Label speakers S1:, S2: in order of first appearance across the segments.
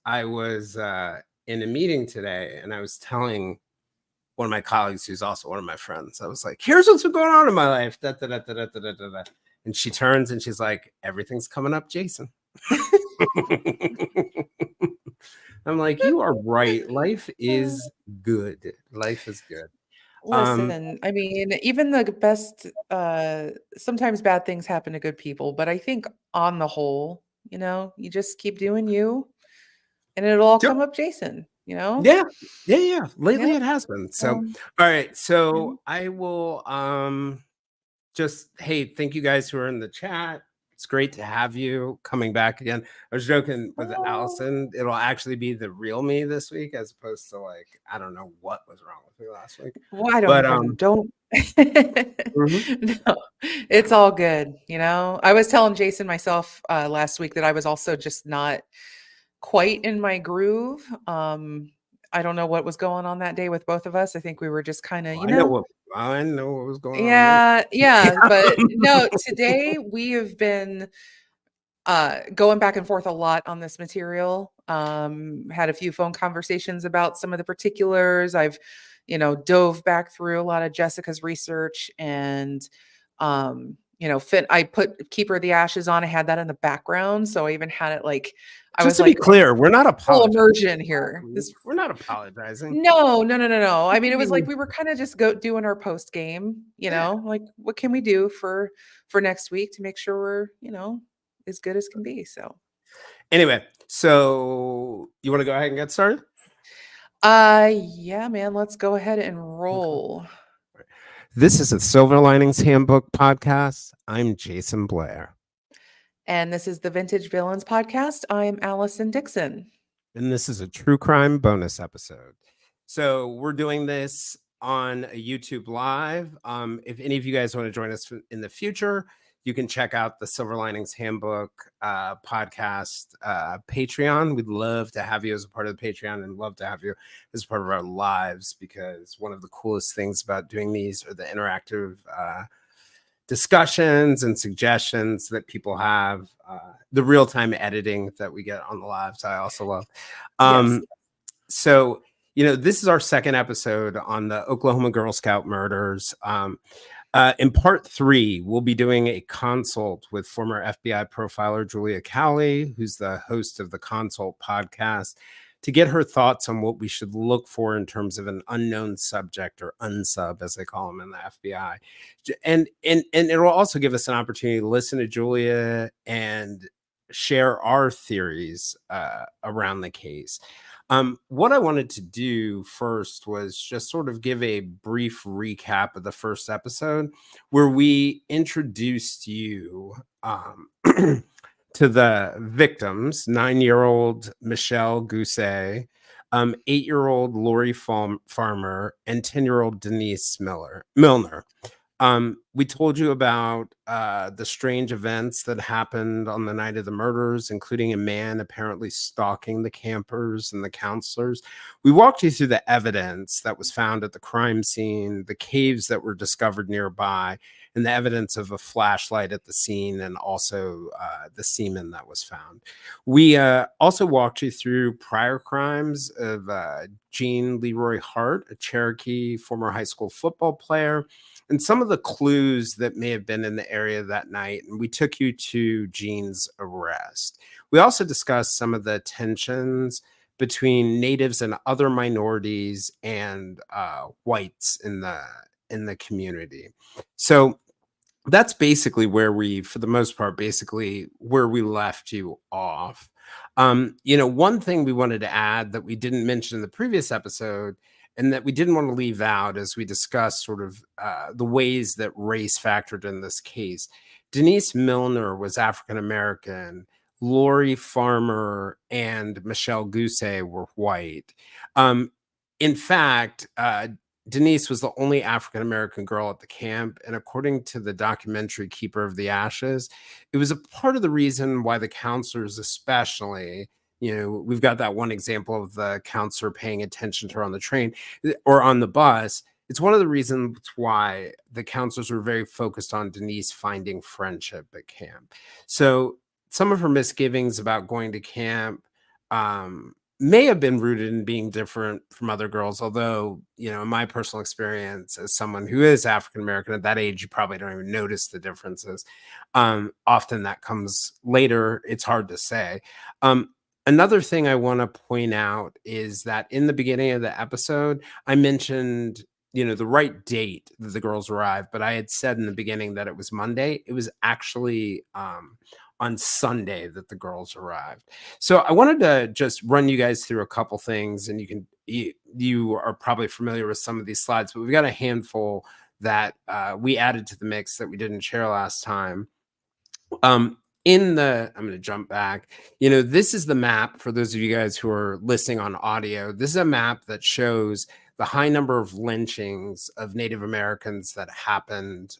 S1: I was in a meeting today, and I was telling one of my colleagues, who's also one of my friends, I was like, "Here's what's been going on in my life." Da, da, da, da, da, da, da, da. And she turns and she's like, "Everything's coming up, Jason." I'm like, "You are right. Life is good. Life is good."
S2: Listen, I mean, even the best, sometimes bad things happen to good people, but I think on the whole, you just keep doing you and it'll all
S1: Yep.
S2: come up Jason,
S1: Yeah. Lately
S2: Yep.
S1: it has been. So,
S2: Um,
S1: all right.
S2: mhm.
S1: So I will just, hey, thank you guys who are in the chat. It's great to have you coming back again. I was joking with
S2: Oh,
S1: Allison. It'll actually be the real me this week, as opposed to like, I don't know what was wrong with me last week.
S2: well, I don't
S1: But
S2: even don't.
S1: mhm.
S2: No, it's all good, I was telling Jason myself last week that I was also just not quite in my groove. I don't know what was going on that day with both of us. I think we were just kind of,
S1: Oh, I know what was going on with me.
S2: yeah, yeah. But no, today we have been going back and forth a lot on this material. Had a few phone conversations about some of the particulars. I've, dove back through a lot of Jessica's research and I put Keeper of the Ashes on. I had that in the background. So I even had it like I
S1: Just
S2: was
S1: to be
S2: like
S1: clear, we're not
S2: full
S1: apologizing.
S2: immersion here. This
S1: We're not apologizing.
S2: no, no, no, no, no. I mean, it was like
S1: We-
S2: we were kind of just doing our post game, like what can we do for next week to make sure we're, as good as can be. So
S1: Anyway, so you want to go ahead and get started?
S2: yeah, man, let's go ahead and
S1: Okay.
S2: roll.
S1: This is a Silver Linings Handbook podcast. I'm Jason Blair.
S2: And this is the Vintage Villains podcast. I'm Allison Dixon.
S1: And this is a true crime bonus episode. So we're doing this on a YouTube live. If any of you guys want to join us in the future, you can check out the Silver Linings Handbook podcast Patreon. We'd love to have you as a part of the Patreon and love to have you as part of our lives, because one of the coolest things about doing these are the interactive discussions and suggestions that people have, the real-time editing that we get on the lives. I also love.
S2: Yes.
S1: So, this is our second episode on the Oklahoma Girl Scout murders. In part 3, we'll be doing a consult with former FBI profiler Julia Cowley, who's the host of the Consult podcast, to get her thoughts on what we should look for in terms of an unknown subject, or unsub, as they call them in the FBI. And it'll also give us an opportunity to listen to Julia and share our theories around the case. What I wanted to do first was just sort of give a brief recap of the first episode, where we introduced you to the victims: 9-year-old Michelle Gousset, 8-year-old Lori Farmer, and 10-year-old Denise Milner. We told you about the strange events that happened on the night of the murders, including a man apparently stalking the campers and the counselors. We walked you through the evidence that was found at the crime scene, the caves that were discovered nearby, and the evidence of a flashlight at the scene, and also the semen that was found. We also walked you through prior crimes of Gene Leroy Hart, a Cherokee former high school football player, and some of the clues that may have been in the area that night. And we took you to Gene's arrest. We also discussed some of the tensions between natives and other minorities and whites in the community. So that's basically where we, for the most part, basically where we left you off. One thing we wanted to add that we didn't mention in the previous episode, and that we didn't want to leave out as we discussed sort of the ways that race factored in this case. Denise Milner was African American. Lori Farmer and Michelle Gousset were white. In fact, Denise was the only African American girl at the camp. And according to the documentary Keeper of the Ashes, it was a part of the reason why the counselors, especially, we've got that one example of the counselor paying attention to her on the train or on the bus. It's one of the reasons why the counselors were very focused on Denise finding friendship at camp. So some of her misgivings about going to camp may have been rooted in being different from other girls. Although, in my personal experience as someone who is African American at that age, you probably don't even notice the differences. Often that comes later. It's hard to say. Um, Another thing I want to point out is that in the beginning of the episode, I mentioned, the right date that the girls arrived, but I had said in the beginning that it was Monday. It was actually on Sunday that the girls arrived. So I wanted to just run you guys through a couple things, and you are probably familiar with some of these slides, but we've got a handful that we added to the mix that we didn't share last time. I'm going to jump back. This is the map for those of you guys who are listening on audio. This is a map that shows the high number of lynchings of Native Americans that happened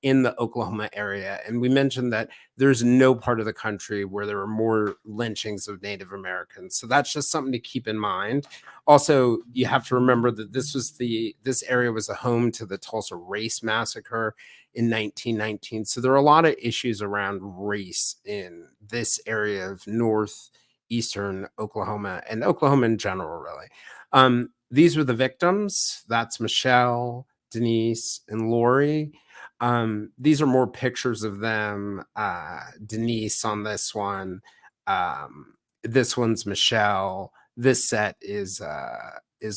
S1: in the Oklahoma area. And we mentioned that there's no part of the country where there are more lynchings of Native Americans. So that's just something to keep in mind. Also, you have to remember that this area was a home to the Tulsa Race Massacre in 1919. So there are a lot of issues around race in this area of northeastern Oklahoma and Oklahoma in general, really. These were the victims. That's Michelle, Denise, and Lori. These are more pictures of them. Denise on this one. This one's Michelle. This set is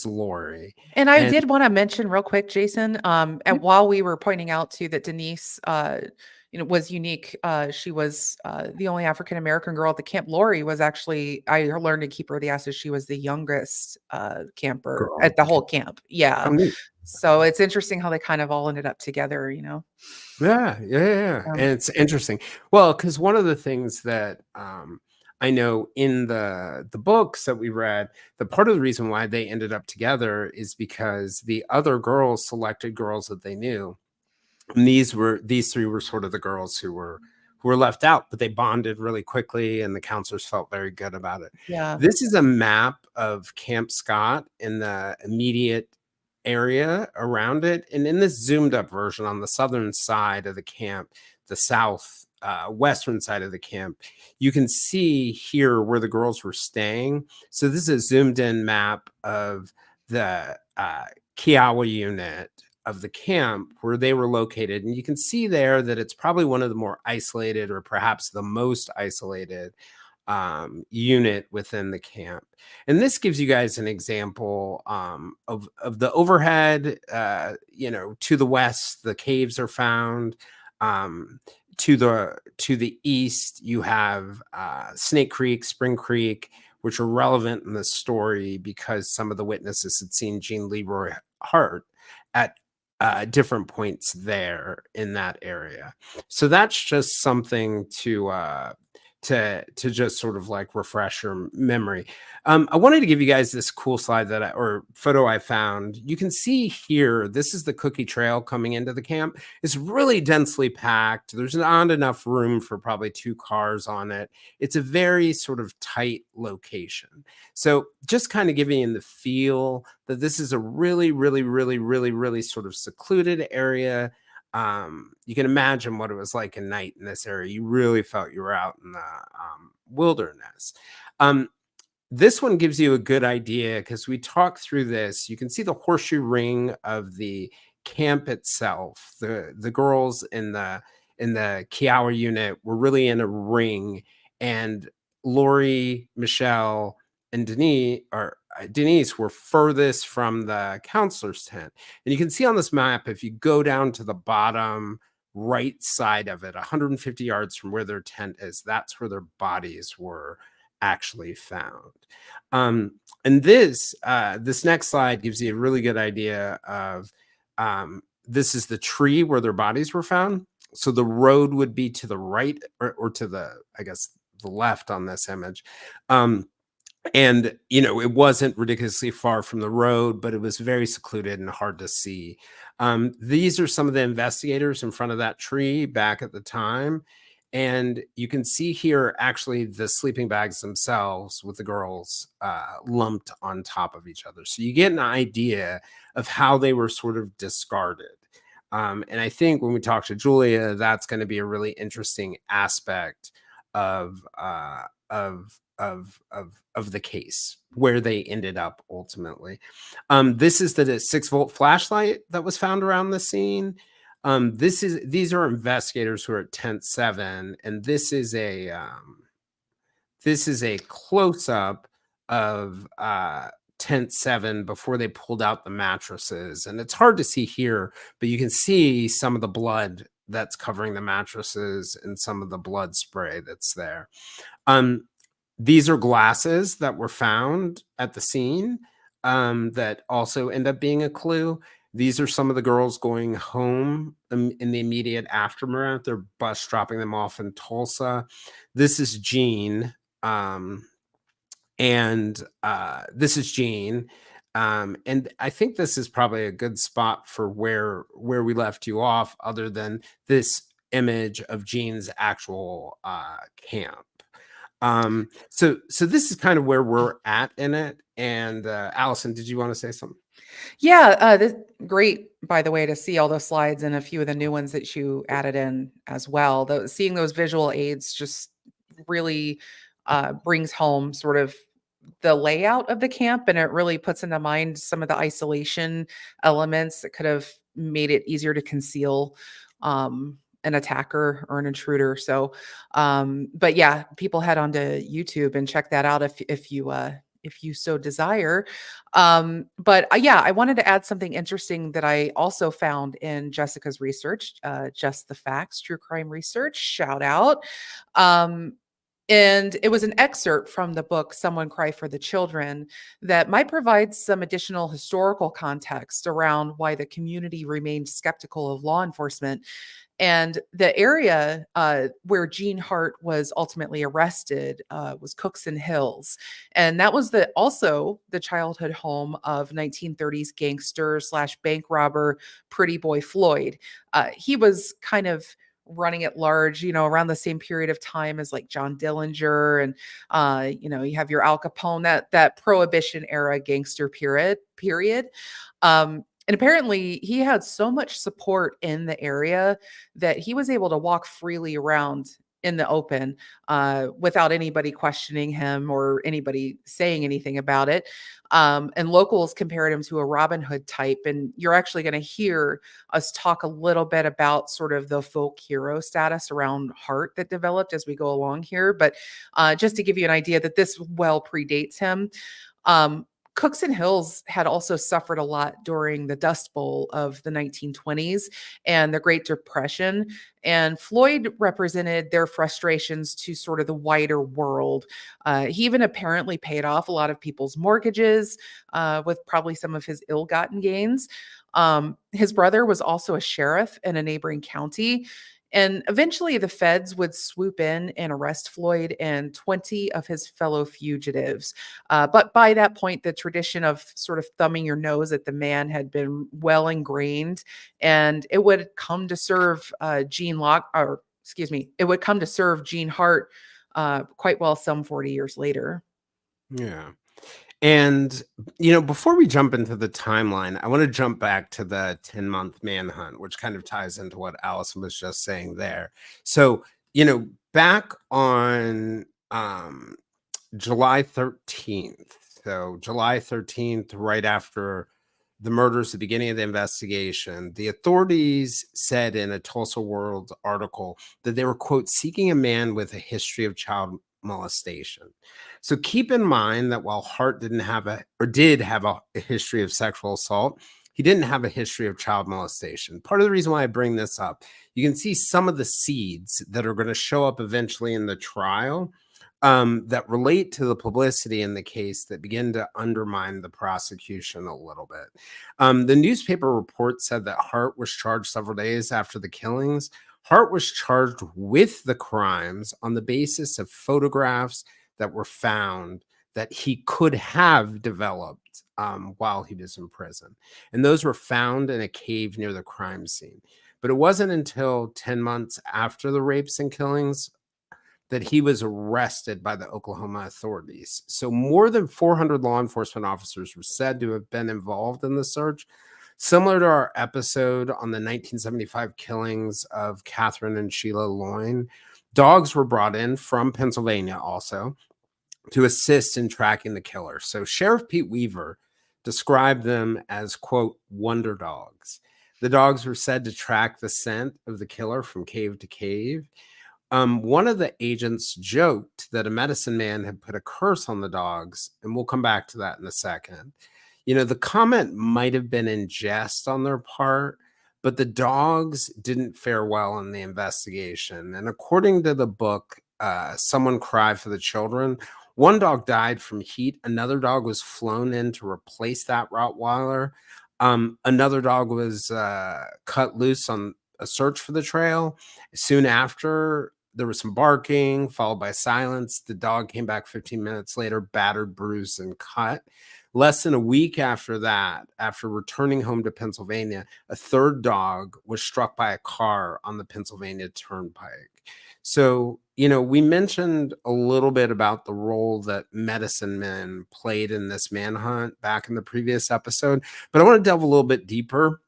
S1: Lori.
S2: And I
S1: And
S2: did want to mention real quick, Jason, and while we were pointing out too that Denise, was unique. She was the only African American girl at the camp. Lori was actually, I learned to keep her the asses. She was the youngest camper
S1: girl.
S2: at the whole camp. Yeah.
S1: Oh, neat.
S2: So it's interesting how they kind of all ended up together,
S1: Yeah. And it's interesting. Well, because one of the things that I know in the books that we read, the part of the reason why they ended up together is because the other girls selected girls that they knew. And these three were sort of the girls who were left out, but they bonded really quickly and the counselors felt very good about it.
S2: Yeah.
S1: This is a map of Camp Scott in the immediate area around it. And in this zoomed up version on the southern side of the camp, the south western side of the camp, you can see here where the girls were staying. So this is a zoomed in map of the Kiowa unit of the camp where they were located. And you can see there that it's probably one of the more isolated or perhaps the most isolated unit within the camp. And this gives you guys an example of the overhead. To the west, the caves are found. To the east, you have Snake Creek, Spring Creek, which are relevant in the story because some of the witnesses had seen Jean Leroy Hart at different points there in that area. So that's just something to just sort of like refresh your memory. I wanted to give you guys this cool slide or photo I found. You can see here, this is the Cookie Trail coming into the camp. It's really densely packed. There's not enough room for probably 2 cars on it. It's a very sort of tight location. So just kind of giving you the feel that this is a really, really, really, really, really sort of secluded area. You can imagine what it was like at night in this area. You really felt you were out in the wilderness. This one gives you a good idea because we talked through this. You can see the horseshoe ring of the camp itself. The girls in the Kiowa unit were really in a ring, and Lori, Michelle, and Denise were furthest from the counselor's tent. And you can see on this map, if you go down to the bottom right side of it, 150 yards from where their tent is, that's where their bodies were actually found. And this next slide gives you a really good idea of this is the tree where their bodies were found. So the road would be to the right or to the, I guess, the left on this image. And, it wasn't ridiculously far from the road, but it was very secluded and hard to see. These are some of the investigators in front of that tree back at the time. And you can see here, actually, the sleeping bags themselves with the girls lumped on top of each other. So you get an idea of how they were sort of discarded. And I think when we talk to Julia, that's going to be a really interesting aspect of of the case, where they ended up ultimately. This is the 6-volt flashlight that was found around the scene. These are investigators who are at tent 7, and this is a close up of tent 7 before they pulled out the mattresses, and it's hard to see here, but you can see some of the blood that's covering the mattresses and some of the blood spray that's there. These are glasses that were found at the scene, that also end up being a clue. These are some of the girls going home in the immediate aftermath. Their bus dropping them off in Tulsa. This is Jean, and this is Jean. And I think this is probably a good spot for where we left you off, other than this image of Jean's actual camp. So this is kind of where we're at in it. And Allison, did you want to say something?
S2: Yeah, this great, by the way, to see all those slides and a few of the new ones that you added in as well. Seeing those visual aids just really brings home sort of the layout of the camp, and it really puts into mind some of the isolation elements that could have made it easier to conceal an attacker or an intruder. So, but yeah, people head onto YouTube and check that out if you so desire. But yeah, I wanted to add something interesting that I also found in Jessica's research, Just the Facts, true crime research, shout out. And it was an excerpt from the book Someone Cry for the Children that might provide some additional historical context around why the community remained skeptical of law enforcement. And the area where Jean Hart was ultimately arrested was Cookson Hills. And that was also the childhood home of 1930s gangster slash bank robber Pretty Boy Floyd. He was kind of running at large, around the same period of time as like John Dillinger. And, you have your Al Capone, that Prohibition era gangster period. And apparently he had so much support in the area that he was able to walk freely around in the open without anybody questioning him or anybody saying anything about it. And locals compared him to a Robin Hood type. And you're actually going to hear us talk a little bit about sort of the folk hero status around Hart that developed as we go along here. But just to give you an idea that this well predates him. Cookson Hills had also suffered a lot during the Dust Bowl of the 1920s and the Great Depression. And Floyd represented their frustrations to sort of the wider world. He even apparently paid off a lot of people's mortgages with probably some of his ill-gotten gains. His brother was also a sheriff in a neighboring county. And eventually the feds would swoop in and arrest Floyd and 20 of his fellow fugitives. But by that point, the tradition of sort of thumbing your nose at the man had been well ingrained, and it would come to serve Jean Hart quite well some 40 years later.
S1: Yeah. And, before we jump into the timeline, I want to jump back to the 10-month manhunt, which kind of ties into what Allison was just saying there. So, back on July 13th, right after the murders, the beginning of the investigation, the authorities said in a Tulsa World article that they were, quote, seeking a man with a history of child molestation. So keep in mind that while Hart did have a history of sexual assault, he didn't have a history of child molestation. Part of the reason why I bring this up, you can see some of the seeds that are going to show up eventually in the trial that relate to the publicity in the case that begin to undermine the prosecution a little bit. The newspaper report said that Hart was charged several days after the killings. Hart was charged with the crimes on the basis of photographs that were found that he could have developed while he was in prison. And those were found in a cave near the crime scene. But it wasn't until 10 months after the rapes and killings that he was arrested by the Oklahoma authorities. So more than 400 law enforcement officers were said to have been involved in the search. Similar to our episode on the 1975 killings of Catherine and Sheila Loyne, dogs were brought in from Pennsylvania also. to assist in tracking the killer. So Sheriff Pete Weaver described them as, quote, wonder dogs. The dogs were said to track the scent of the killer from cave to cave. One of the agents joked that a medicine man had put a curse on the dogs, and we'll come back to that in a second. The comment might have been in jest on their part, but the dogs didn't fare well in the investigation. And according to the book, Someone Cry for the Children, one dog died from heat. Another dog was flown in to replace that Rottweiler. Another dog was cut loose on a search for the trail. Soon after, there was some barking, followed by silence. The dog came back 15 minutes later, battered, bruised, and cut. Less than a week after that, after returning home to Pennsylvania, a third dog was struck by a car on the Pennsylvania Turnpike. So, we mentioned a little bit about the role that medicine men played in this manhunt back in the previous episode, but I want to delve a little bit deeper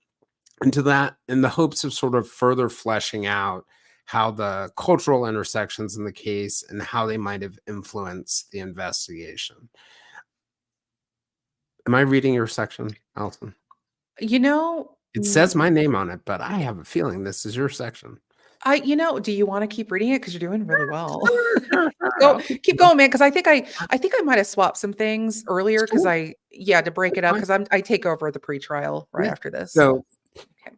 S1: into that in the hopes of sort of further fleshing out how the cultural intersections in the case and how they might have influenced the investigation. Am I reading your section, Allison? It says my name on it, but I have a feeling this is your section.
S2: Do you want to keep reading it? Because you're doing really well.
S1: Sure.
S2: Keep going, man. Because I think I might have swapped some things earlier because
S1: Cool.
S2: to break it up because I take over the pretrial right after this.
S1: So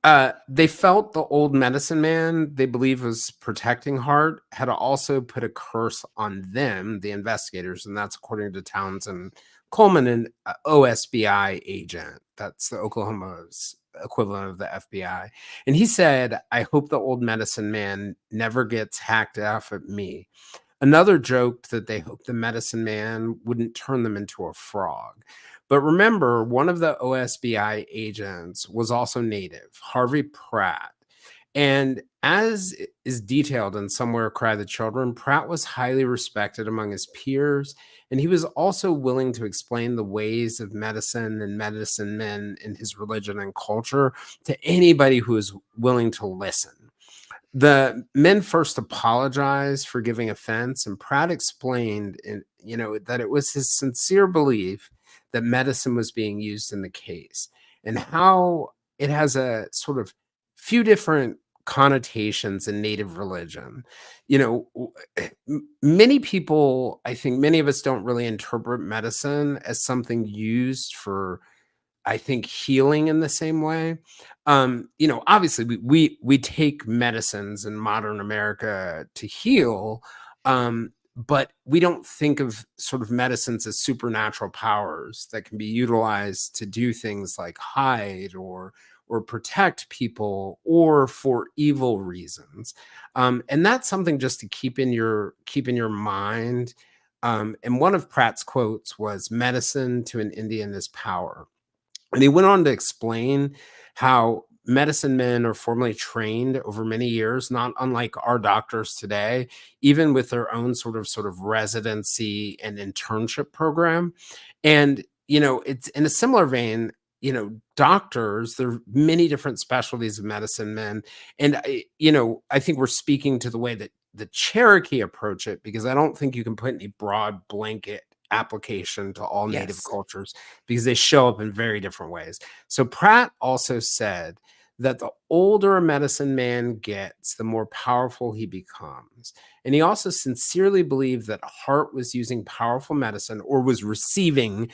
S2: Okay.
S1: they felt the old medicine man they believe was protecting Hart had also put a curse on them, the investigators, and that's according to Townsend Coleman, an OSBI agent. That's the Oklahoma's equivalent of the FBI. And he said, I hope the old medicine man never gets hacked off at me. Another joked that they hoped the medicine man wouldn't turn them into a frog. But remember, one of the OSBI agents was also native, Harvey Pratt. And as is detailed in Somewhere Cry the Children, Pratt was highly respected among his peers, and he was also willing to explain the ways of medicine and medicine men in his religion and culture to anybody who was willing to listen. The men first apologized for giving offense, and Pratt explained, that it was his sincere belief that medicine was being used in the case, and how it has a sort of few different connotations in Native religion. Many people, I think, many of us don't really interpret medicine as something used for, I think, healing in the same way. Obviously we take medicines in modern America to heal, but we don't think of sort of medicines as supernatural powers that can be utilized to do things like hide or protect people or for evil reasons. And that's something just to keep in your mind. And one of Pratt's quotes was, "Medicine to an Indian is power." And he went on to explain how medicine men are formally trained over many years, not unlike our doctors today, even with their own sort of residency and internship program. And it's in a similar vein. Doctors, there are many different specialties of medicine men, and I think we're speaking to the way that the Cherokee approach it, because I don't think you can put any broad blanket application to all Native
S2: Yes.
S1: cultures, because they show up in very different ways. So Pratt also said that the older a medicine man gets, the more powerful he becomes. And he also sincerely believed that Hart was using powerful medicine, or was receiving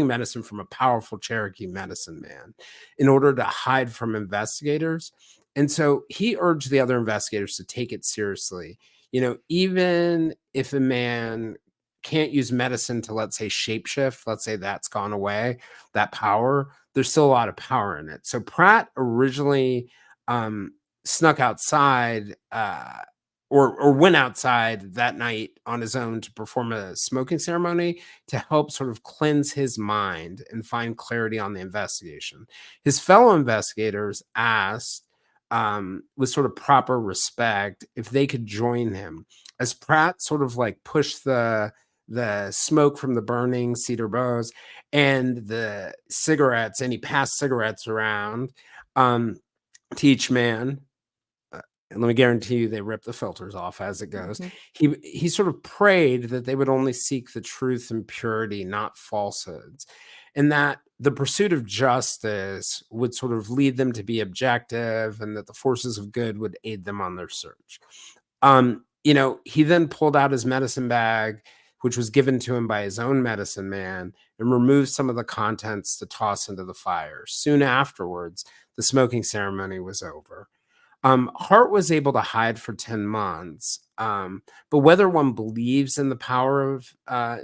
S1: medicine from a powerful Cherokee medicine man in order to hide from investigators. And so he urged the other investigators to take it seriously. Even if a man can't use medicine to, let's say, shapeshift, let's say that's gone away, that power, there's still a lot of power in it. So Pratt originally snuck outside or went outside that night on his own to perform a smoking ceremony to help sort of cleanse his mind and find clarity on the investigation. His fellow investigators asked, with sort of proper respect, if they could join him as Pratt sort of like pushed the smoke from the burning cedar boughs and the cigarettes, and he passed cigarettes around to each man. and let me guarantee you they rip the filters off as it goes.
S2: Mhm.
S1: He sort of prayed that they would only seek the truth and purity, not falsehoods, and that the pursuit of justice would sort of lead them to be objective, and that the forces of good would aid them on their search. He then pulled out his medicine bag, which was given to him by his own medicine man, and removed some of the contents to toss into the fire. Soon afterwards, the smoking ceremony was over. Hart was able to hide for 10 months. But whether one believes in the power of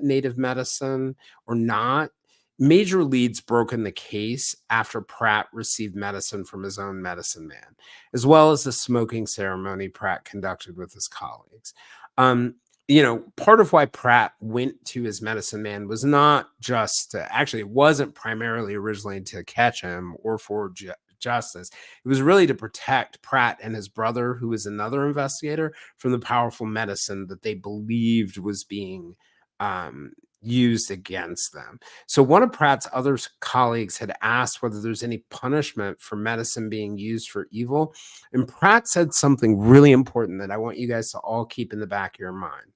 S1: native medicine or not, major leads broke in the case after Pratt received medicine from his own medicine man, as well as the smoking ceremony Pratt conducted with his colleagues. Part of why Pratt went to his medicine man was not just actually, it wasn't primarily originally to catch him or for justice. It was really to protect Pratt and his brother, who was another investigator, from the powerful medicine that they believed was being used against them. So one of Pratt's other colleagues had asked whether there's any punishment for medicine being used for evil. And Pratt said something really important that I want you guys to all keep in the back of your mind.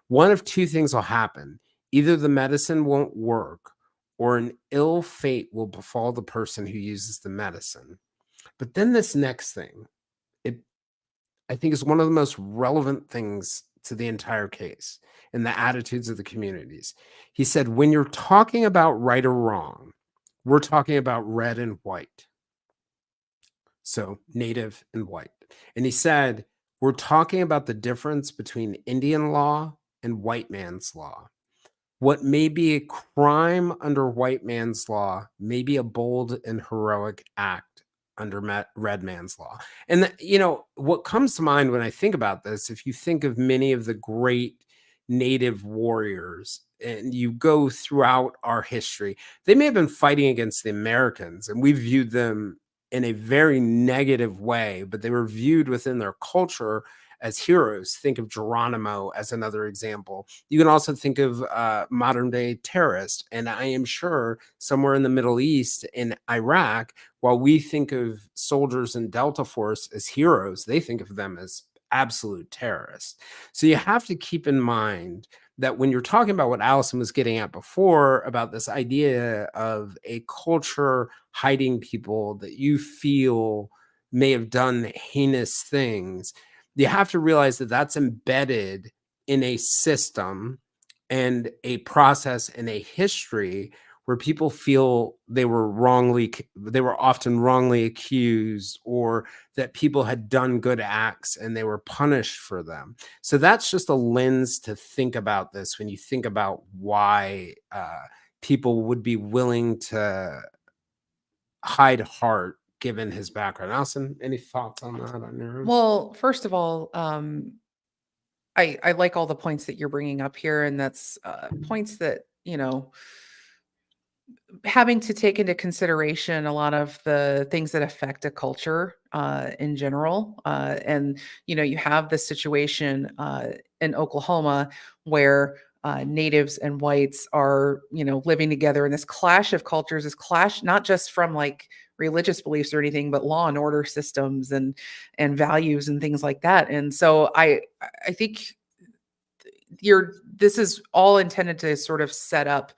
S1: One of two things will happen. Either the medicine won't work, or an ill fate will befall the person who uses the medicine. But then this next thing, I think, is one of the most relevant things to the entire case and the attitudes of the communities. He said, when you're talking about right or wrong, we're talking about red and white. So native and white. And he said, we're talking about the difference between Indian law and white man's law. What may be a crime under white man's law may be a bold and heroic act under red man's law. And, what comes to mind when I think about this, if you think of many of the great native warriors and you go throughout our history, they may have been fighting against the Americans, and we viewed them in a very negative way, but they were viewed within their culture as heroes. Think of Geronimo as another example. You can also think of modern day terrorists. And I am sure somewhere in the Middle East, in Iraq, while we think of soldiers in Delta Force as heroes, they think of them as absolute terrorists. So you have to keep in mind that when you're talking about what Allison was getting at before, about this idea of a culture hiding people that you feel may have done heinous things, you have to realize that that's embedded in a system and a process and a history where people feel they were often wrongly accused, or that people had done good acts and they were punished for them. So that's just a lens to think about this when you think about why people would be willing to hide Hart given his background. Allison, any thoughts on that on your own?
S2: Well, first of all, I like all the points that you're bringing up here, and that's points that, having to take into consideration a lot of the things that affect a culture in general. And, you have this situation in Oklahoma where natives and whites are, living together in this clash of cultures, this clash, not just from like religious beliefs or anything, but law and order systems and values and things like that. And so I think this is all intended to sort of set up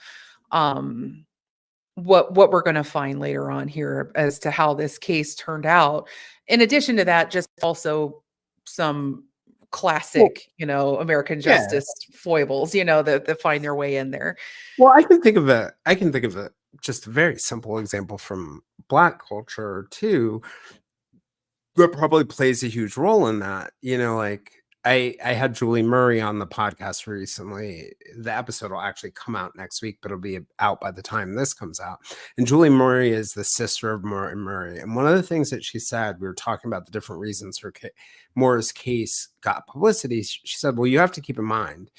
S2: what we're going to find later on here as to how this case turned out. In addition to that, just also some classic, American
S1: Yeah.
S2: justice foibles, that find their way in there.
S1: Well, I can think of just a very simple example from Black culture too, that probably plays a huge role in that. Like I had Julie Murray on the podcast recently. The episode will actually come out next week, but it'll be out by the time this comes out. And Julie Murray is the sister of Maura Murray. And one of the things that she said, we were talking about the different reasons Maura's case got publicity. She said, well, you have to keep in mind,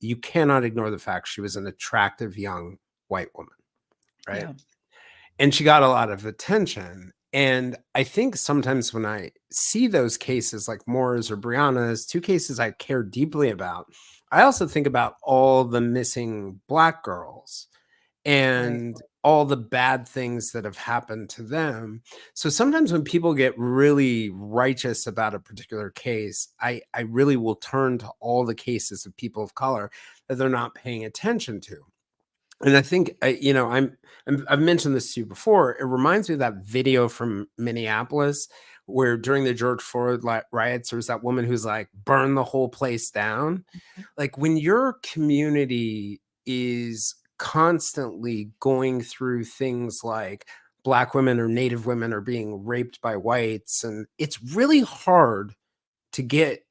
S1: you cannot ignore the fact she was an attractive young white woman, right?
S2: Yeah.
S1: And she got a lot of attention. And I think sometimes when I see those cases like Maura's or Breonna's, two cases I care deeply about, I also think about all the missing Black girls
S2: Right.
S1: and all the bad things that have happened to them. So sometimes when people get really righteous about a particular case, I really will turn to all the cases of people of color that they're not paying attention to. And I think I've mentioned this to you before. It reminds me of that video from Minneapolis where during the George Floyd riots, there was that woman who's like, burn the whole place down.
S2: Mhm.
S1: Like when your community is constantly going through things like Black women or Native women are being raped by whites, and it's really hard to get,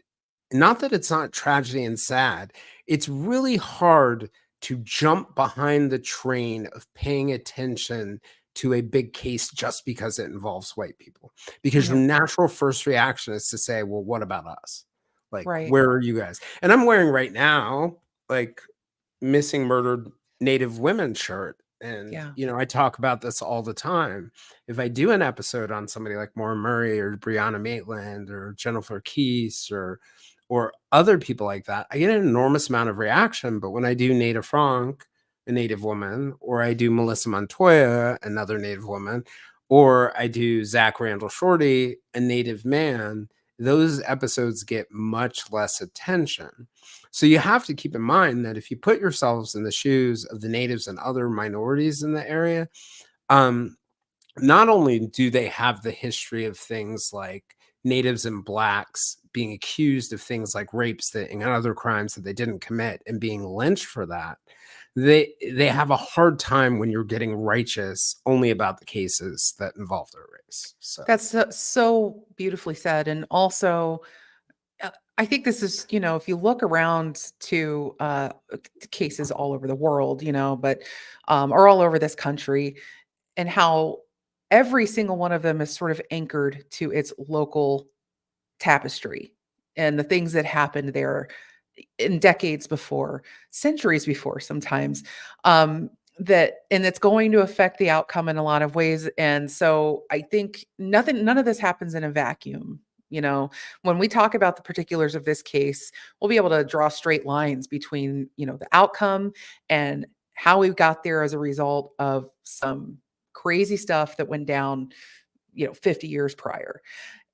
S1: not that it's not tragedy and sad, it's really hard to jump behind the train of paying attention to a big case just because it involves white people. Because your
S2: Yeah.
S1: natural first reaction is to say, well, what about us? Like,
S2: Right.
S1: where are you guys? And I'm wearing right now, like, missing murdered Native women shirt. And,
S2: Yeah.
S1: I talk about this all the time. If I do an episode on somebody like Maura Murray or Breonna Maitland or Jennifer Keese or other people like that, I get an enormous amount of reaction. But when I do Nada Frank, a Native woman, or I do Melissa Montoya, another Native woman, or I do Zach Randall Shorty, a Native man, those episodes get much less attention. So you have to keep in mind that if you put yourselves in the shoes of the natives and other minorities in the area, um, not only do they have the history of things like natives and blacks being accused of things like rapes and other crimes that they didn't commit and being lynched for that, they have a hard time when you're getting righteous only about the cases that involve their race. So
S2: That's so beautifully said. And also, I think this is, if you look around to cases all over the world, but or all over this country, and how every single one of them is sort of anchored to its local tapestry and the things that happened there in decades before, centuries before sometimes. Um, and it's going to affect the outcome in a lot of ways. And so I think none of this happens in a vacuum. When we talk about the particulars of this case, we'll be able to draw straight lines between, the outcome and how we got there as a result of some crazy stuff that went down, 50 years prior.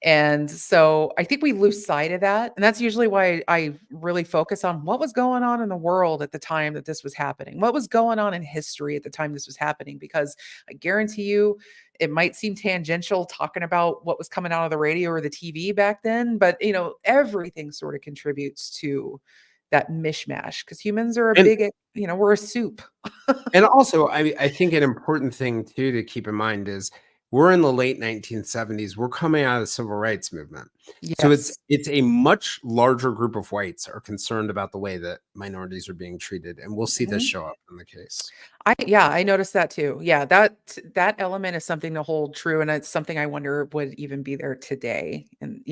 S2: And so I think we lose sight of that. And that's usually why I really focus on what was going on in the world at the time that this was happening. What was going on in history at the time this was happening? Because I guarantee you, it might seem tangential talking about what was coming out of the radio or the TV back then, but everything sort of contributes to that mishmash because humans are a
S1: and
S2: big, we're a soup.
S1: And also, I think an important thing too to keep in mind is we're in the late 1970s. We're coming out of the civil rights movement. So
S2: Yes.
S1: it's a much larger group of whites are concerned about the way that minorities are being treated. And we'll see this
S2: Mhm.
S1: show up in the case.
S2: I noticed that too. Yeah, that element is something to hold true, and it's something I wonder would even be there today. And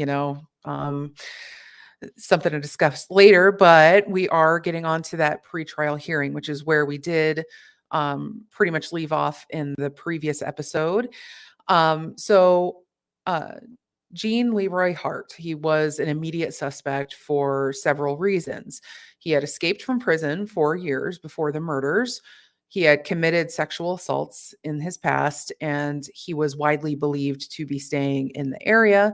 S2: something to discuss later. But we are getting on to that pretrial hearing, which is where we did pretty much leave off in the previous episode. So uh, Gene Leroy Hart, he was an immediate suspect for several reasons. He had escaped from prison 4 years before the murders. He had committed sexual assaults in his past, and he was widely believed to be staying in the area.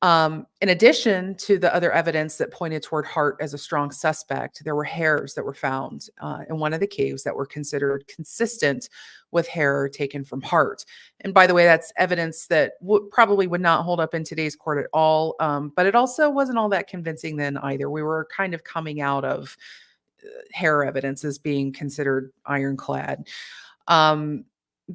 S2: In addition to the other evidence that pointed toward Hart as a strong suspect, there were hairs that were found in one of the caves that were considered consistent with hair taken from Hart. And by the way, that's evidence that probably would not hold up in today's court at all. But it also wasn't all that convincing then either. We were kind of coming out of hair evidence as being considered ironclad. Um,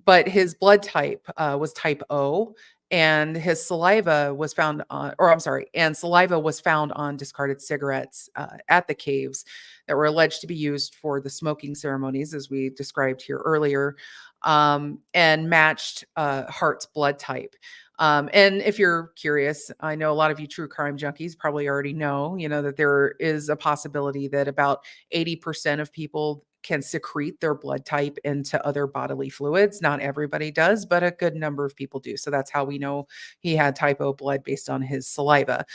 S2: but his blood type was type O, and his saliva was found on, or I'm sorry, and saliva was found on discarded cigarettes at the caves that were alleged to be used for the smoking ceremonies, as we described here earlier, and matched Hart's blood type. And if you're curious, I know a lot of you true crime junkies probably already know, that there is a possibility that about 80% of people can secrete their blood type into other bodily fluids. Not everybody does, but a good number of people do. So that's how we know he had type O blood based on his saliva.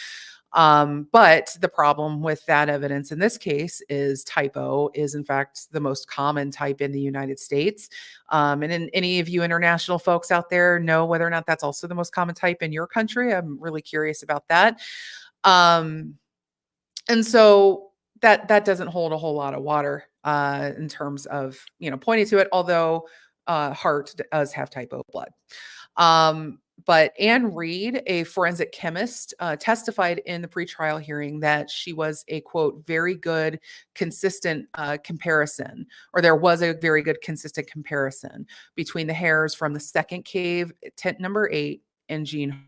S2: But the problem with that evidence in this case is type O is in fact the most common type in the United States. And in any of you international folks out there know whether or not that's also the most common type in your country. I'm really curious about that. And so that doesn't hold a whole lot of water in terms of pointing to it, although Hart does have type O blood. But Anne Reed, a forensic chemist, testified in the pretrial hearing that she was a, quote, very good, consistent comparison, or there was a very good, consistent comparison between the hairs from the second cave, tent number 8, and Jean Hart.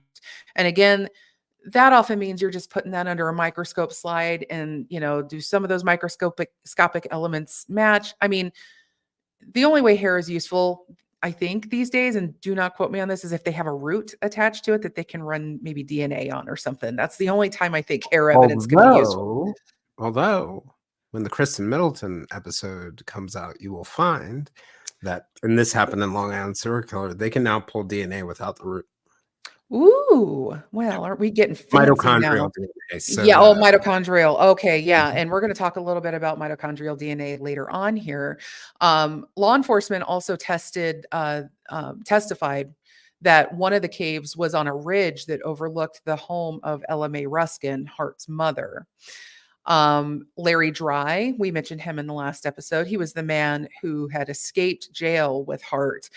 S2: And again, that often means you're just putting that under a microscope slide and, do some of those microscopic elements match? I mean, the only way hair is useful, I think, these days, and do not quote me on this, is if they have a root attached to it that they can run maybe DNA on or something. That's the only time I think hair evidence can be useful.
S1: Although, when the Kristen Middleton episode comes out, you will find that, and this happened in Long Island serial killer, they can now pull DNA without the root.
S2: Ooh, well, aren't we getting fancy now?
S1: Mitochondrial DNA. So
S2: yeah, mitochondrial. Okay, yeah. And we're going to talk a little bit about mitochondrial DNA later on here. Law enforcement also testified that one of the caves was on a ridge that overlooked the home of Ella Mae Ruskin, Hart's mother. Larry Dry, we mentioned him in the last episode. He was the man who had escaped jail with Hart,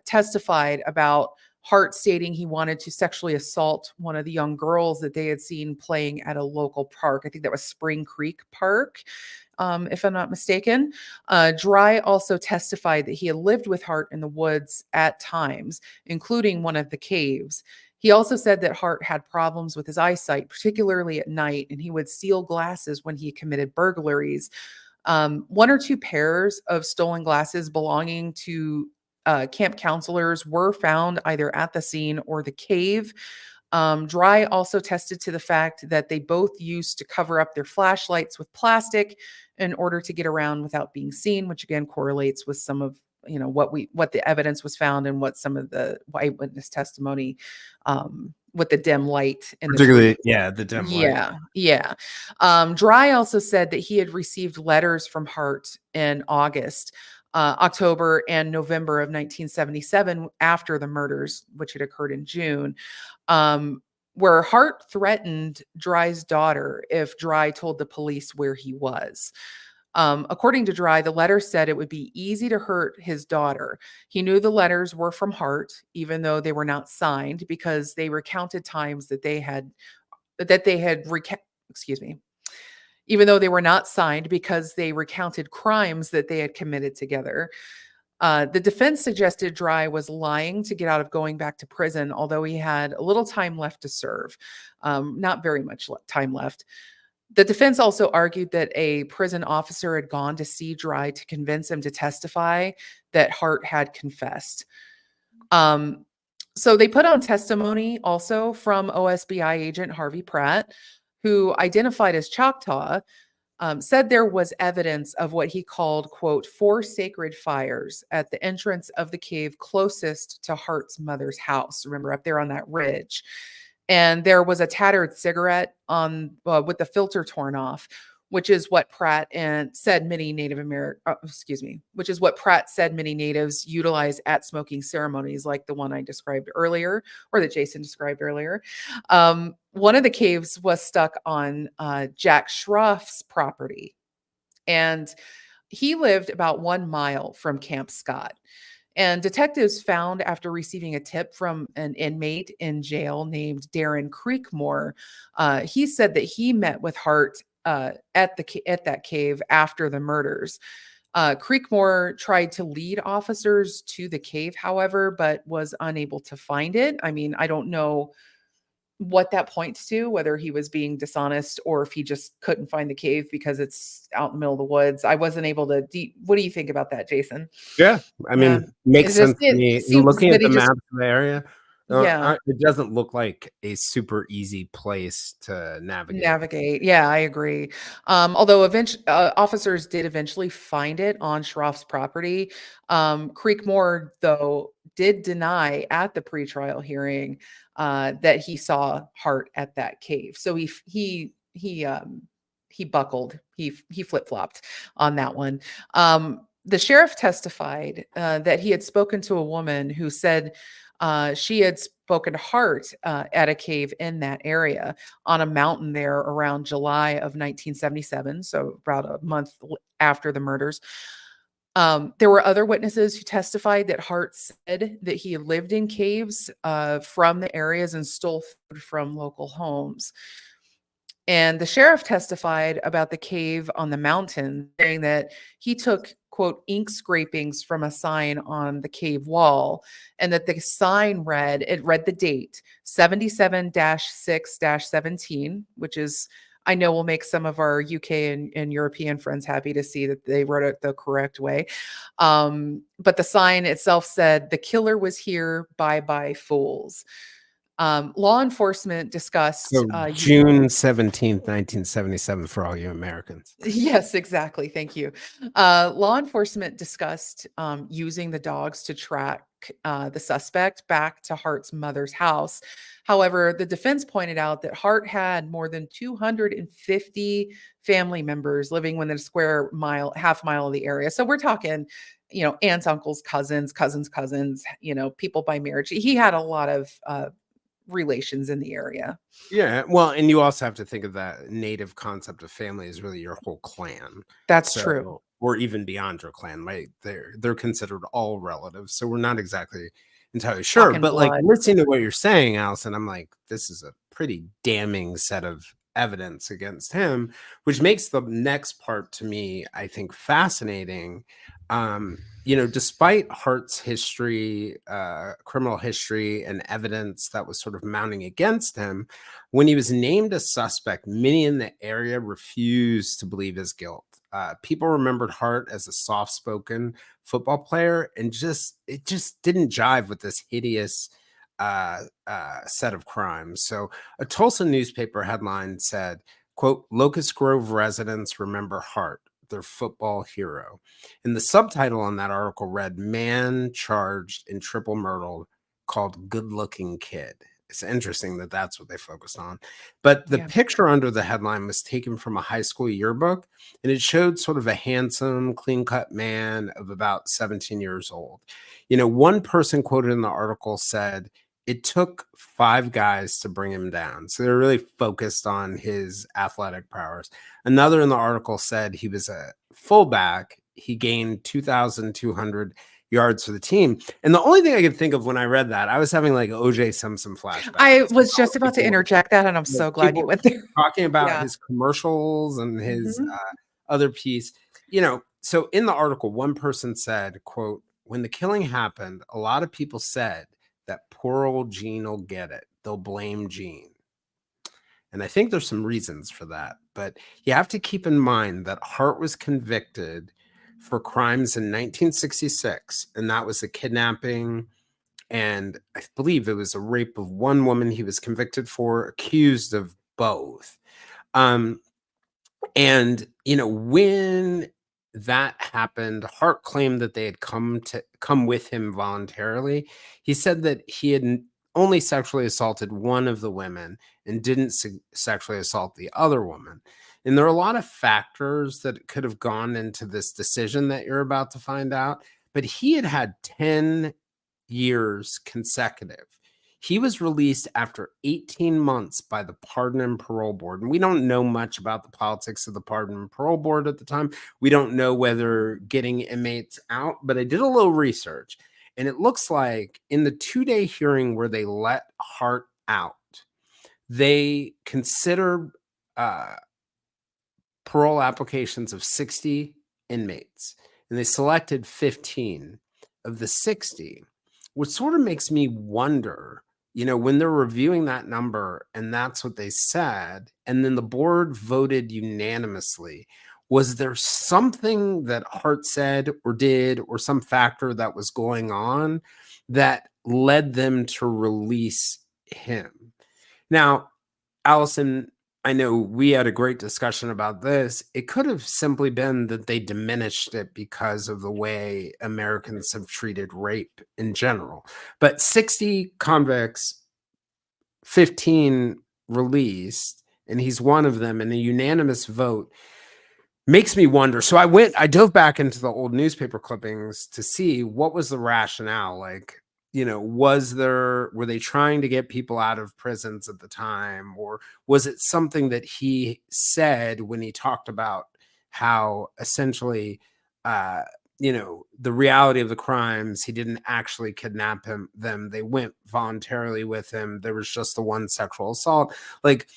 S2: testified about Hart stating he wanted to sexually assault one of the young girls that they had seen playing at a local park. I think that was Spring Creek Park, if I'm not mistaken. Dry also testified that he had lived with Hart in the woods at times, including one of the caves. He also said that Hart had problems with his eyesight, particularly at night, and he would steal glasses when he committed burglaries. One or two pairs of stolen glasses belonging to camp counselors were found either at the scene or the cave. Dry also attested to the fact that they both used to cover up their flashlights with plastic in order to get around without being seen, which again correlates with some of what the evidence was found and what some of the eyewitness testimony with the dim light and
S1: particularly the dim light.
S2: Yeah. Dry also said that he had received letters from Hart in August, October and November of 1977 after the murders, which had occurred in June, where Hart threatened Dry's daughter if Dry told the police where he was. According to Dry, the letter said it would be easy to hurt his daughter. He knew the letters were from Hart, even though they were not signed, because they recounted times that they had even though they were not signed because they recounted crimes that they had committed together. The defense suggested Dry was lying to get out of going back to prison, although he had a little time left to serve, not very much time left. The defense also argued that a prison officer had gone to see Dry to convince him to testify that Hart had confessed. So they put on testimony also from OSBI agent Harvey Pratt, who identified as Choctaw, said there was evidence of what he called, quote, 4 sacred fires at the entrance of the cave closest to Hart's mother's house. Remember, up there on that ridge. And there was a tattered cigarette on with the filter torn off, which is what Pratt said many Native natives utilize at smoking ceremonies, like the one I described earlier, or that Jason described earlier. One of the caves was stuck on Jack Schroff's property, and he lived about 1 mile from Camp Scott. And detectives found, after receiving a tip from an inmate in jail named Darren Creekmore, he said that he met with Hart at that cave after the murders. Creekmore tried to lead officers to the cave, however, but was unable to find it. I mean, I don't know what that points to, whether he was being dishonest or if he just couldn't find the cave because it's out in the middle of the woods. I wasn't able to. What do you think about that, Jason?
S1: Yeah, I mean, makes sense to me. Looking at the map of the area, it doesn't look like a super easy place to navigate.
S2: Yeah, I agree. Although officers did eventually find it on Schroff's property. Creekmore, though, did deny at the pretrial hearing that he saw Hart at that cave. So he buckled, he flip-flopped on that one. The sheriff testified that he had spoken to a woman who said she had spoken to Hart at a cave in that area on a mountain there around July of 1977, so about a month after the murders. There were other witnesses who testified that Hart said that he lived in caves from the areas and stole food from local homes. And the sheriff testified about the cave on the mountain, saying that he took, quote, ink scrapings from a sign on the cave wall, and that the sign read the date 77 6 17, which is, I know, will make some of our UK and European friends happy to see that they wrote it the correct way. But the sign itself said, "The killer was here, bye bye, fools." Law enforcement discussed
S1: So June 17th, 1977 for all you Americans.
S2: Yes, exactly. Thank you. Law enforcement discussed using the dogs to track the suspect back to Hart's mother's house. However, the defense pointed out that Hart had more than 250 family members living within a half mile of the area. So we're talking, aunts, uncles, cousins, people by marriage. He had a lot of relations in the area.
S1: Yeah, well, and you also have to think of that native concept of family is really your whole clan.
S2: That's true.
S1: Or even beyond your clan, right? They're considered all relatives. So we're not exactly entirely sure. But like listening to what you're saying, Allison, I'm like, this is a pretty damning set of evidence against him, which makes the next part to me, I think, fascinating. Despite Hart's history, criminal history, and evidence that was sort of mounting against him, when he was named a suspect, many in the area refused to believe his guilt. People remembered Hart as a soft-spoken football player, and it just didn't jive with this hideous set of crimes. So a Tulsa newspaper headline said, quote, "Locust Grove residents remember Hart, their football hero." And the subtitle on that article read, "Man charged in triple murder called good looking kid." It's interesting that that's what they focused on. But the picture under the headline was taken from a high school yearbook, and it showed sort of a handsome, clean-cut man of about 17 years old. One person quoted in the article said, "It took 5 guys to bring him down." So they're really focused on his athletic prowess. Another in the article said he was a fullback. He gained 2,200 yards for the team. And the only thing I could think of when I read that, I was having like OJ Simpson flashbacks.
S2: I was just about to interject that, and I'm so glad you went there.
S1: Talking about his commercials and his other piece. So in the article, one person said, quote, "When the killing happened, a lot of people said that poor old Gene will get it. They'll blame Gene." And I think there's some reasons for that. But you have to keep in mind that Hart was convicted for crimes in 1966, and that was a kidnapping, and I believe it was a rape of one woman he was convicted for, accused of both. And when that happened, Hart claimed that they had come with him voluntarily. He said that he had only sexually assaulted one of the women and didn't sexually assault the other woman. And there are a lot of factors that could have gone into this decision that you're about to find out. But he had 10 years consecutive. He was released after 18 months by the Pardon and Parole Board. And we don't know much about the politics of the Pardon and Parole Board at the time. We don't know whether getting inmates out, but I did a little research. And it looks like in the 2-day hearing where they let Hart out, they considered parole applications of 60 inmates, and they selected 15 of the 60, which sort of makes me wonder, when they're reviewing that number and that's what they said, and then the board voted unanimously, was there something that Hart said or did or some factor that was going on that led them to release him? Now, Allison, I know we had a great discussion about this. It could have simply been that they diminished it because of the way Americans have treated rape in general. But 60 convicts, 15 released, and he's one of them, and a unanimous vote makes me wonder. So I dove back into the old newspaper clippings to see what was the rationale. Like, were they trying to get people out of prisons at the time, or was it something that he said when he talked about how essentially, uh, the reality of the crimes, he didn't actually kidnap them. They went voluntarily with him. There was just the one sexual assault. Like,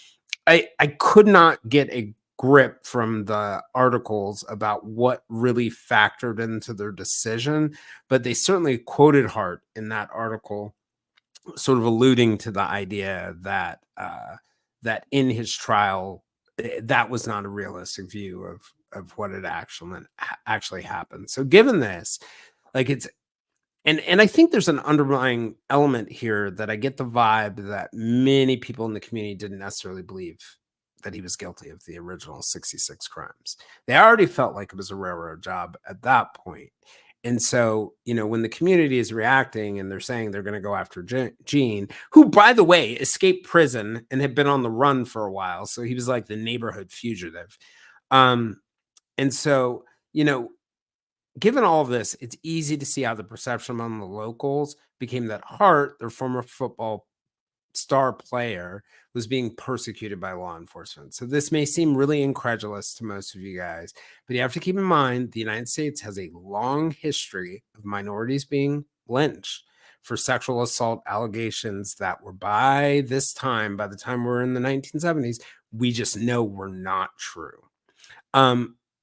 S1: I could not get a grip from the articles about what really factored into their decision, but they certainly quoted Hart in that article, sort of alluding to the idea that that in his trial, that was not a realistic view of what had actually happened. So given this, like it's and I think there's an underlying element here that I get the vibe that many people in the community didn't necessarily believe that he was guilty of the original 66 crimes. They already felt like it was a railroad job at that point. And so, when the community is reacting and they're saying they're going to go after Gene, who, by the way, escaped prison and had been on the run for a while. So he was like the neighborhood fugitive. Um, and so, given all of this, it's easy to see how the perception among the locals became that Hart, their former football star player, was being persecuted by law enforcement. So this may seem really incredulous to most of you guys, but you have to keep in mind the United States has a long history of minorities being lynched for sexual assault allegations that were by the time we're in the 1970s, we just know were not true.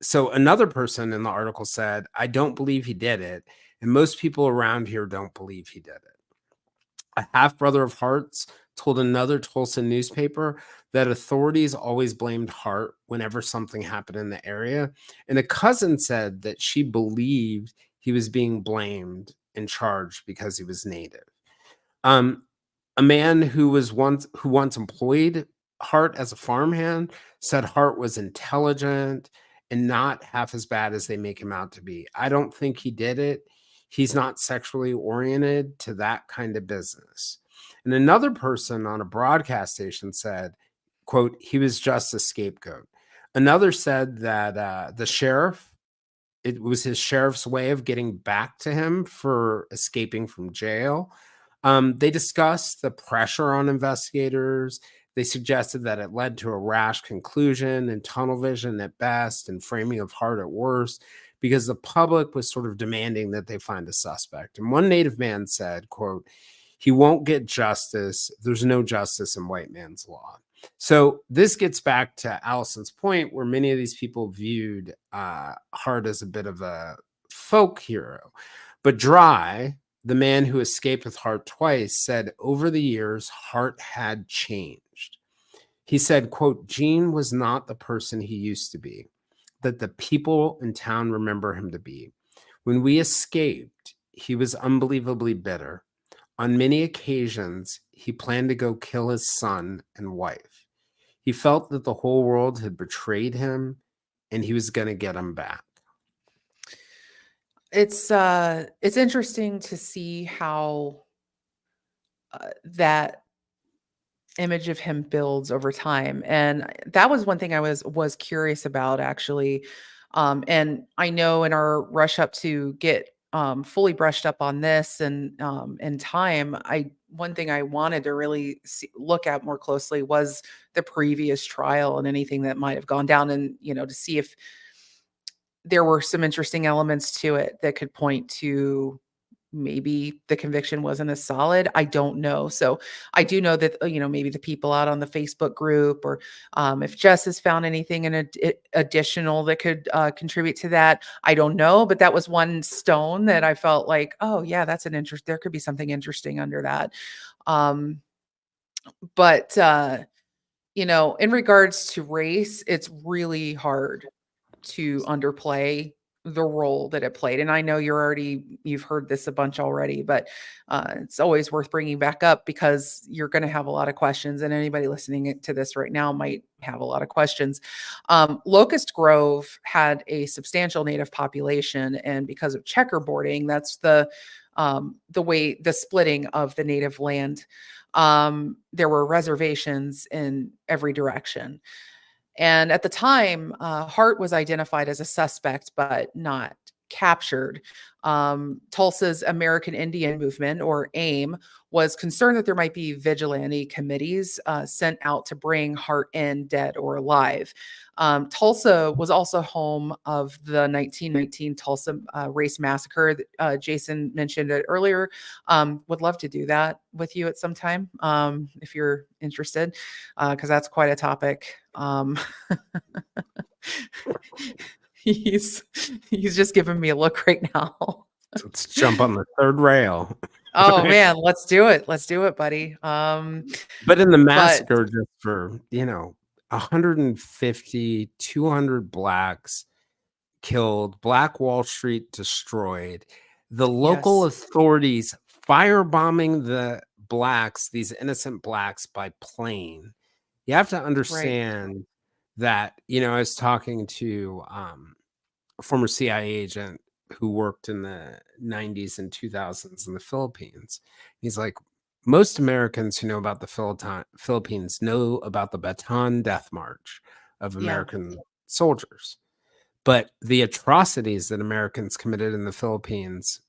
S1: So another person in the article said, I don't believe he did it. And most people around here don't believe he did it. A half brother of Hart's told another Tulsa newspaper that authorities always blamed Hart whenever something happened in the area. And a cousin said that she believed he was being blamed and charged because he was Native. Um, a man who once employed Hart as a farmhand said Hart was intelligent and not half as bad as they make him out to be. I don't think he did it. He's not sexually oriented to that kind of business. And another person on a broadcast station said, quote, he was just a scapegoat. Another said that it was his sheriff's way of getting back to him for escaping from jail. They discussed the pressure on investigators. They suggested that it led to a rash conclusion and tunnel vision at best and framing of Hart at worst because the public was sort of demanding that they find a suspect. And one Native man said, quote, he won't get justice. There's no justice in white man's law. So this gets back to Allison's point where many of these people viewed Hart as a bit of a folk hero. But Dry, the man who escaped with Hart twice, said over the years, Hart had changed. He said, quote, Gene was not the person he used to be, that the people in town remember him to be. When we escaped, he was unbelievably bitter. On many occasions, he planned to go kill his son and wife. He felt that the whole world had betrayed him and he was going to get him back.
S2: It's interesting to see how that image of him builds over time, and that was one thing I was curious about actually. And I know in our rush up to get fully brushed up on this and in time, I one thing I wanted to really look at more closely was the previous trial and anything that might have gone down, and to see if there were some interesting elements to it that could point to maybe the conviction wasn't as solid. I don't know. So I do know that, maybe the people out on the Facebook group or if Jess has found anything additional that could contribute to that, I don't know. But that was one stone that I felt like, oh, yeah, that's an interest. There could be something interesting under that. But, in regards to race, it's really hard to underplay the role that it played. And I know you've heard this a bunch already, but it's always worth bringing back up because you're going to have a lot of questions, and anybody listening to this right now might have a lot of questions. Locust Grove had a substantial native population, and because of checkerboarding, that's the way the splitting of the native land. There were reservations in every direction. And at the time, Hart was identified as a suspect, but not captured. Tulsa's American Indian Movement, or AIM, was concerned that there might be vigilante committees sent out to bring Hart in, dead or alive. Tulsa was also home of the 1919 Tulsa race massacre. Jason mentioned it earlier. Would love to do that with you at some time if you're interested, because that's quite a topic. He's just giving me a look right now.
S1: Let's jump on the third rail.
S2: Oh man, let's do it. Let's do it, buddy.
S1: But in the massacre, just for 150, 200 blacks killed, Black Wall Street destroyed, the local authorities firebombing the blacks, these innocent blacks, by plane. You have to understand that, I was talking to a former CIA agent who worked in the 90s and 2000s in the Philippines. He's like, most Americans who know about the Philippines know about the Bataan Death March of American soldiers. But the atrocities that Americans committed in the Philippines,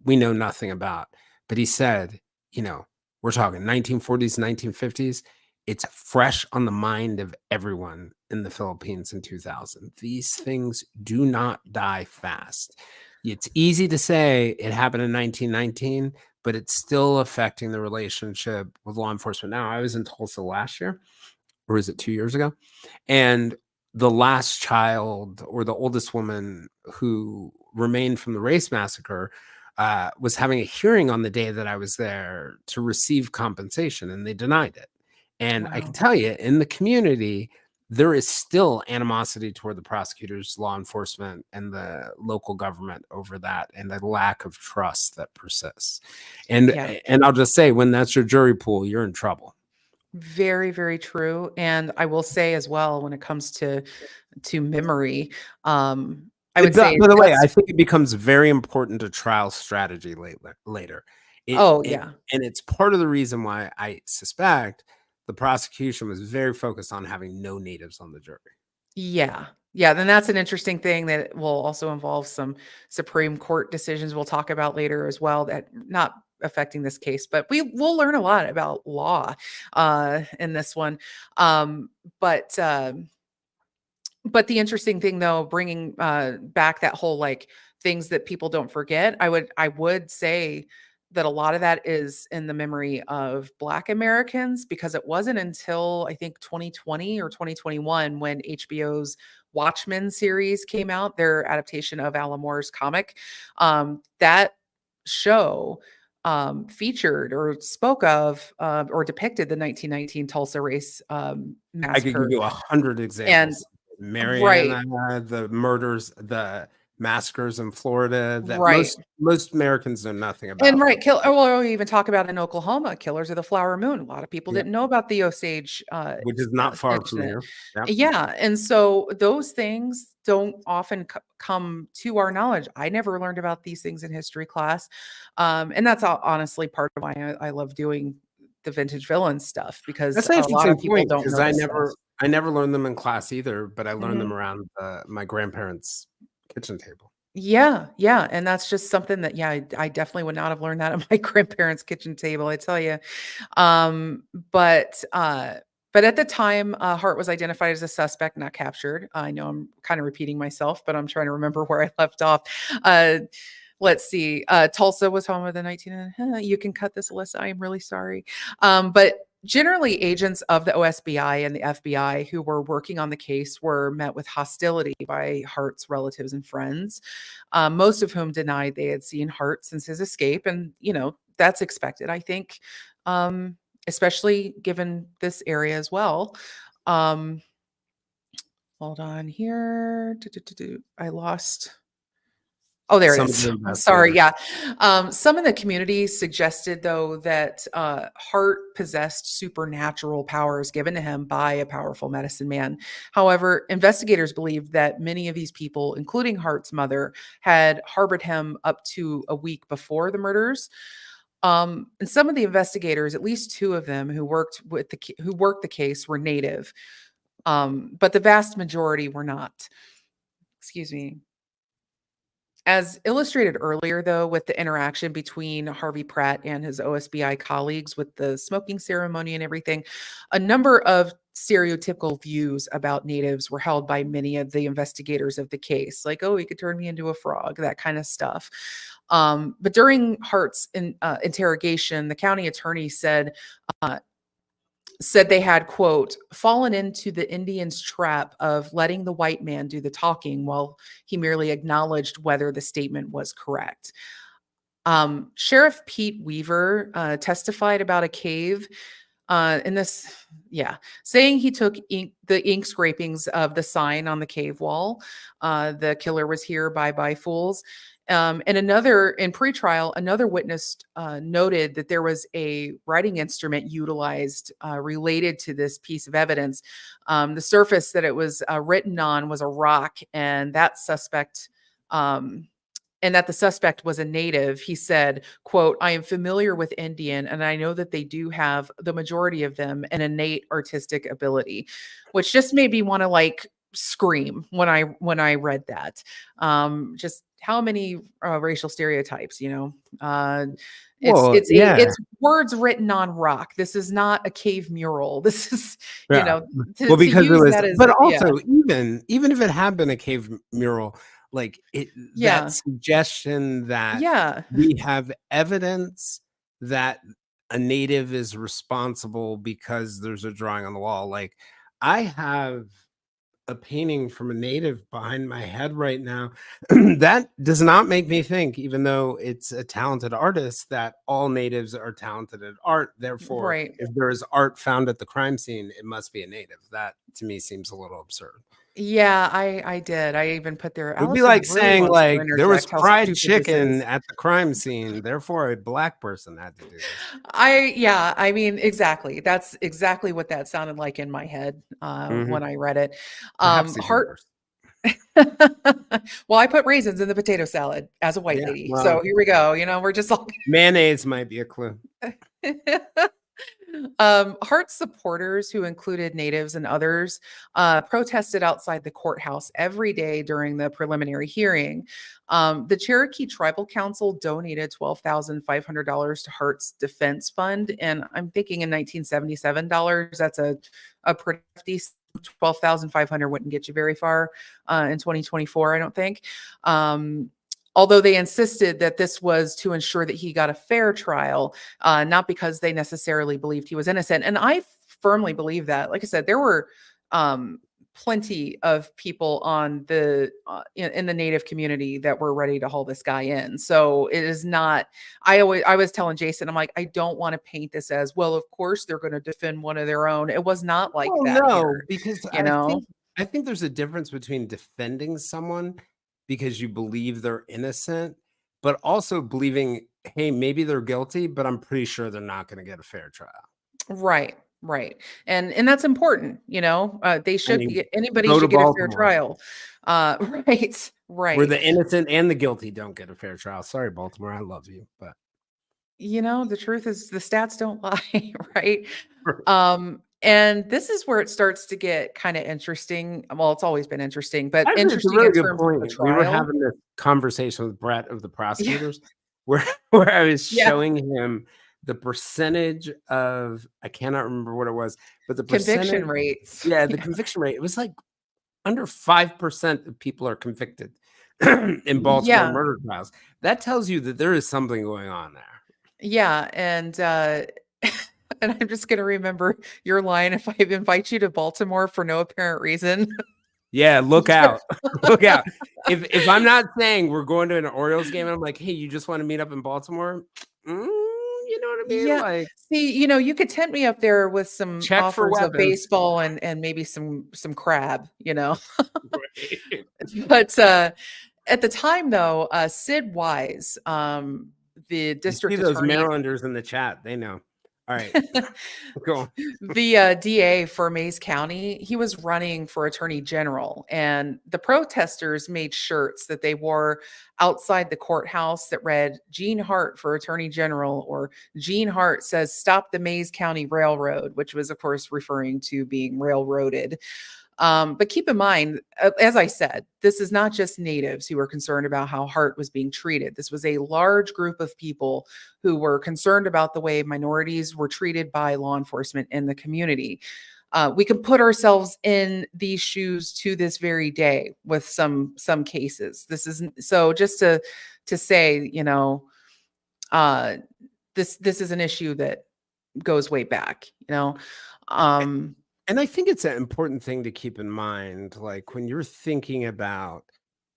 S1: we know nothing about. But he said, we're talking 1940s, 1950s. It's fresh on the mind of everyone in the Philippines in 2000. These things do not die fast. It's easy to say it happened in 1919, but it's still affecting the relationship with law enforcement. Now, I was in Tulsa last year, or is it 2 years ago? And the last child, or the oldest woman who remained from the race massacre, was having a hearing on the day that I was there to receive compensation, and they denied it. And I can tell you, in the community, there is still animosity toward the prosecutors, law enforcement, and the local government over that, and the lack of trust that persists. And I'll just say, when that's your jury pool, you're in trouble.
S2: Very, very true. And I will say as well, when it comes to memory, I would say,
S1: by the way, I think it becomes very important to trial strategy later. And it's part of the reason why I suspect the prosecution was very focused on having no natives on the jury.
S2: Yeah. Then that's an interesting thing that will also involve some Supreme Court decisions we'll talk about later as well, that not affecting this case, but we'll learn a lot about law in this one. But the interesting thing, though, bringing back that whole things that people don't forget, I would say that a lot of that is in the memory of Black Americans, because it wasn't until I think 2020 or 2021 when HBO's Watchmen series came out, their adaptation of Alan Moore's comic. That show featured or spoke of or depicted the 1919 Tulsa race massacre.
S1: I could give you 100 examples. Mariana, the murders, the massacres in Florida that most Americans know nothing about.
S2: And we'll even talk about in Oklahoma, Killers of the Flower Moon. A lot of people didn't know about the Osage,
S1: which is not far from here.
S2: Yeah, and so those things don't often come to our knowledge. I never learned about these things in history class, and that's honestly part of why I love doing the vintage villain stuff, because a lot of people don't know.
S1: I never learned them in class either, but I learned them around my grandparents' kitchen table.
S2: Yeah. And that's just something that, I definitely would not have learned that at my grandparents' kitchen table, I tell you. But at the time, Hart was identified as a suspect, not captured. I know I'm kind of repeating myself, but I'm trying to remember where I left off. Let's see. Tulsa was home of the 19. You can cut this, Alyssa. I am really sorry. But generally, agents of the OSBI and the FBI who were working on the case were met with hostility by Hart's relatives and friends, most of whom denied they had seen Hart since his escape. And, that's expected, I think, especially given this area as well. Hold on here. I lost Oh, there it
S1: Some of
S2: is.
S1: the
S2: Sorry.
S1: investigators.
S2: Yeah. Some in the community suggested, though, that Hart possessed supernatural powers given to him by a powerful medicine man. However, investigators believe that many of these people, including Hart's mother, had harbored him up to a week before the murders. And some of the investigators, at least two of them who worked the case, were native, but the vast majority were not. Excuse me. As illustrated earlier, though, with the interaction between Harvey Pratt and his OSBI colleagues with the smoking ceremony and everything, a number of stereotypical views about natives were held by many of the investigators of the case, like, oh, he could turn me into a frog, that kind of stuff. But during Hart's interrogation, the county attorney uh, said they had, quote, fallen into the Indians' trap of letting the white man do the talking while he merely acknowledged whether the statement was correct. Sheriff Pete Weaver testified about a cave in this, yeah, saying he took the ink scrapings of the sign on the cave wall. The killer was here, bye bye fools. And in pretrial, another witness noted that there was a writing instrument utilized related to this piece of evidence. The surface that it was written on was a rock, and that the suspect was a native. He said, quote, I am familiar with Indian, and I know that they do have, the majority of them, an innate artistic ability, which just made me want to like scream when I read that. Just how many racial stereotypes,
S1: Well, yeah,
S2: it's words written on rock. This is not a cave mural. This is,
S1: yeah.
S2: to
S1: Well, because it
S2: use
S1: was,
S2: that as,
S1: but
S2: yeah,
S1: also even if it had been a cave mural, like that
S2: yeah,
S1: suggestion that
S2: yeah,
S1: we have evidence that a native is responsible because there's a drawing on the wall. Like I have a painting from a native behind my head right now. That does not make me think, even though it's a talented artist, that all natives are talented at art. Therefore,
S2: right.
S1: if there is art found at the crime scene, it must be a native. That to me seems a little absurd.
S2: Yeah, I did. I even put there,
S1: It would be
S2: Allison
S1: like
S2: really
S1: saying,
S2: wants to
S1: like, there was
S2: interject how
S1: fried
S2: stupid this
S1: chicken
S2: is.
S1: at the crime scene, therefore a black person had to do this.
S2: Yeah, I mean, exactly. That's exactly what that sounded like in my head
S1: Mhm.
S2: when I read it.
S1: Perhaps even
S2: Heart.
S1: worse.
S2: Well, I put raisins in the potato salad as a white
S1: Yeah,
S2: lady. So
S1: well,
S2: here we go. We're just all
S1: mayonnaise might be a clue.
S2: Hart's supporters, who included natives and others, protested outside the courthouse every day during the preliminary hearing. The Cherokee Tribal Council donated $12,500 to Hart's defense fund, and I'm thinking in 1977 dollars, that's a pretty hefty 12,500 wouldn't get you very far in 2024, I don't think. Although they insisted that this was to ensure that he got a fair trial, not because they necessarily believed he was innocent. And I firmly believe that. Like I said, there were plenty of people in the native community that were ready to haul this guy in. So it is not. I was telling Jason, I'm like, I don't want to paint this as, well, of course they're going to defend one of their own. It was not like
S1: Well,
S2: that
S1: no,
S2: here.
S1: because
S2: You know.
S1: I think there's a difference between defending someone because you believe they're innocent, but also believing, hey, maybe they're guilty, but I'm pretty sure they're not going to get a fair trial.
S2: Right, right. And that's important, they
S1: I
S2: should
S1: mean,
S2: get anybody
S1: go to
S2: should get a fair
S1: Baltimore
S2: trial. Right,
S1: where
S2: right.
S1: the innocent and the guilty don't get a fair trial. Sorry, Baltimore, I love you, but
S2: The truth is the stats don't lie, right? And this is where it starts to get kind of interesting. Well, it's always been interesting, but
S1: actually, it's a
S2: interesting in
S1: really good
S2: terms of the
S1: point. We were
S2: trial.
S1: having this conversation with Brett of the
S2: Yeah,
S1: prosecutors where where I was
S2: yeah.
S1: showing him the percentage of, I cannot remember what it was, but the
S2: Conviction
S1: percentage,
S2: rates.
S1: yeah, the
S2: Yeah.
S1: conviction rate, it was like under 5% of people are convicted in Baltimore
S2: Yeah.
S1: murder trials. That tells you that there is something going on there.
S2: Yeah, and and I'm just gonna remember your line, if I invite you to Baltimore for no apparent reason.
S1: Yeah, look
S2: Sure.
S1: out. Look out. If I'm not saying we're going to an Orioles game and I'm like, "Hey, you just want to meet up in Baltimore?" You know what I mean?
S2: Yeah.
S1: Like,
S2: See, you could tempt me up there with some
S1: check for
S2: offers of
S1: weapons.
S2: baseball and maybe some crab.
S1: Right.
S2: But at the time, though, Sid Wise, the
S1: You see
S2: district
S1: those
S2: attorney,
S1: Marylanders in the chat. They know. All right. Go on.
S2: the DA for Mays County, he was running for attorney general, and the protesters made shirts that they wore outside the courthouse that read Gene Hart for attorney general, or Gene Hart says stop the Mays County Railroad, which was, of course, referring to being railroaded. But keep in mind, as I said, this is not just natives who were concerned about how Hart was being treated. This was a large group of people who were concerned about the way minorities were treated by law enforcement in the community. We can put ourselves in these shoes to this very day with some cases. This isn't so. Just to say, this is an issue that goes way back.
S1: And I think it's an important thing to keep in mind, like when you're thinking about,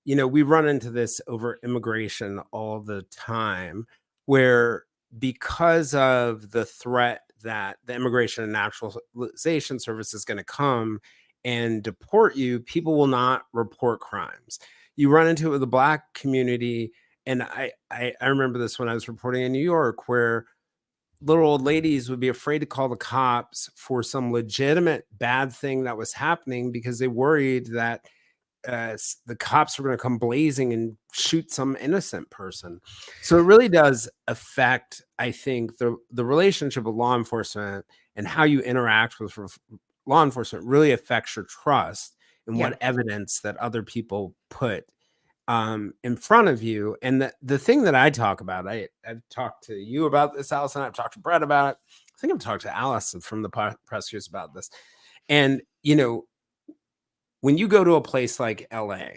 S1: we run into this over immigration all the time, where because of the threat that the Immigration and Naturalization Service is going to come and deport you, people will not report crimes. You run into it with the Black community. And I remember this when I was reporting in New York, where little old ladies would be afraid to call the cops for some legitimate bad thing that was happening because they worried that the cops were going to come blazing and shoot some innocent person. So it really does affect, I think, the relationship with law enforcement, and how you interact with law enforcement really affects your trust in
S2: Yeah.
S1: what evidence that other people put in front of you. And the thing that I talk about, I've talked to you about this, Allison. I've talked to Brett about it. I think I've talked to Allison from the pressers about this. And, when you go to a place like LA,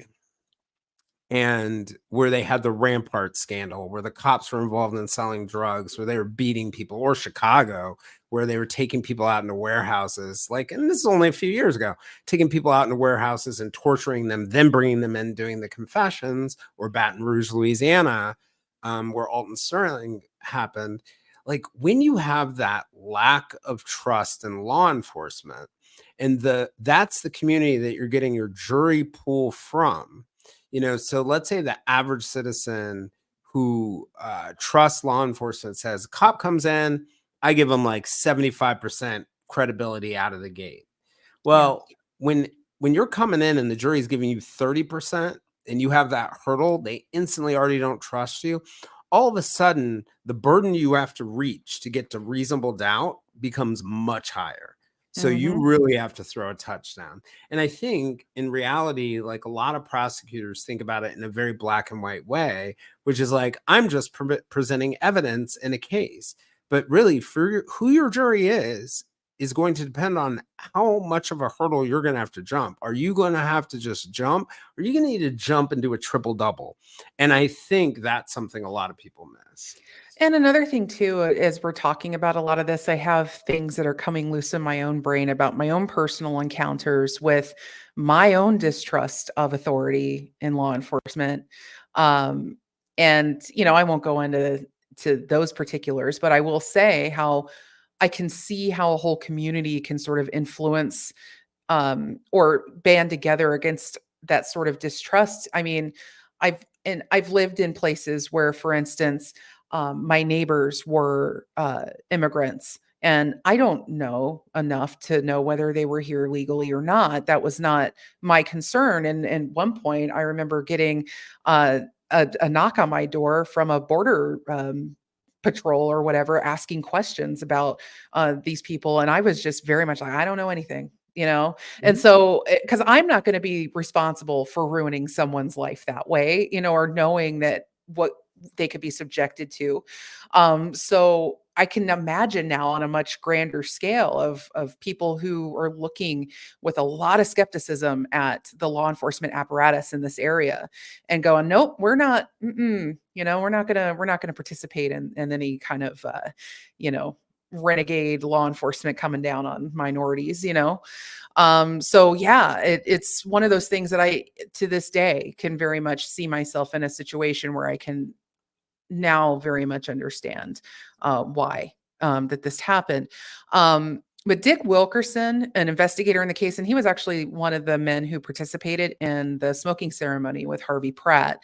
S1: and where they had the Rampart scandal, where the cops were involved in selling drugs, where they were beating people, or Chicago, where they were taking people out into warehouses, and this is only a few years ago, taking people out into warehouses and torturing them, then bringing them in, doing the confessions, or Baton Rouge, Louisiana, where Alton Sterling happened. When you have that lack of trust in law enforcement, and that's the community that you're getting your jury pool from. So let's say the average citizen who trusts law enforcement says, a cop comes in, I give them 75% credibility out of the gate. Well, when you're coming in and the jury's giving you 30%, and you have that hurdle, they instantly already don't trust you. All of a sudden, the burden you have to reach to get to reasonable doubt becomes much higher. So you really have to throw a touchdown. And I think in reality, a lot of prosecutors think about it in a very black and white way, which is I'm just presenting evidence in a case. But really, for who your jury is going to depend on how much of a hurdle you're going to have to jump. Are you going to have to just jump? Or are you going to need to jump and do a triple double? And I think that's something a lot of people miss.
S2: And another thing too, as we're talking about a lot of this, I have things that are coming loose in my own brain about my own personal encounters with my own distrust of authority in law enforcement. And I won't go into those particulars, but I will say how I can see how a whole community can sort of influence or band together against that sort of distrust. I mean, I've lived in places where, for instance, my neighbors were immigrants, and I don't know enough to know whether they were here legally or not. That was not my concern. And at one point, I remember getting a knock on my door from a border patrol or whatever, asking questions about these people, and I was just very much like, I don't know anything. And so, because I'm not going to be responsible for ruining someone's life that way, or knowing that what they could be subjected to. So I can imagine now on a much grander scale of people who are looking with a lot of skepticism at the law enforcement apparatus in this area and going, nope, we're not, we're not gonna participate in any kind of, renegade law enforcement coming down on minorities. So yeah, it's one of those things that I, to this day, can very much see myself in a situation where I can now very much understand why that this happened. But Dick Wilkerson, an investigator in the case, and he was actually one of the men who participated in the smoking ceremony with Harvey Pratt.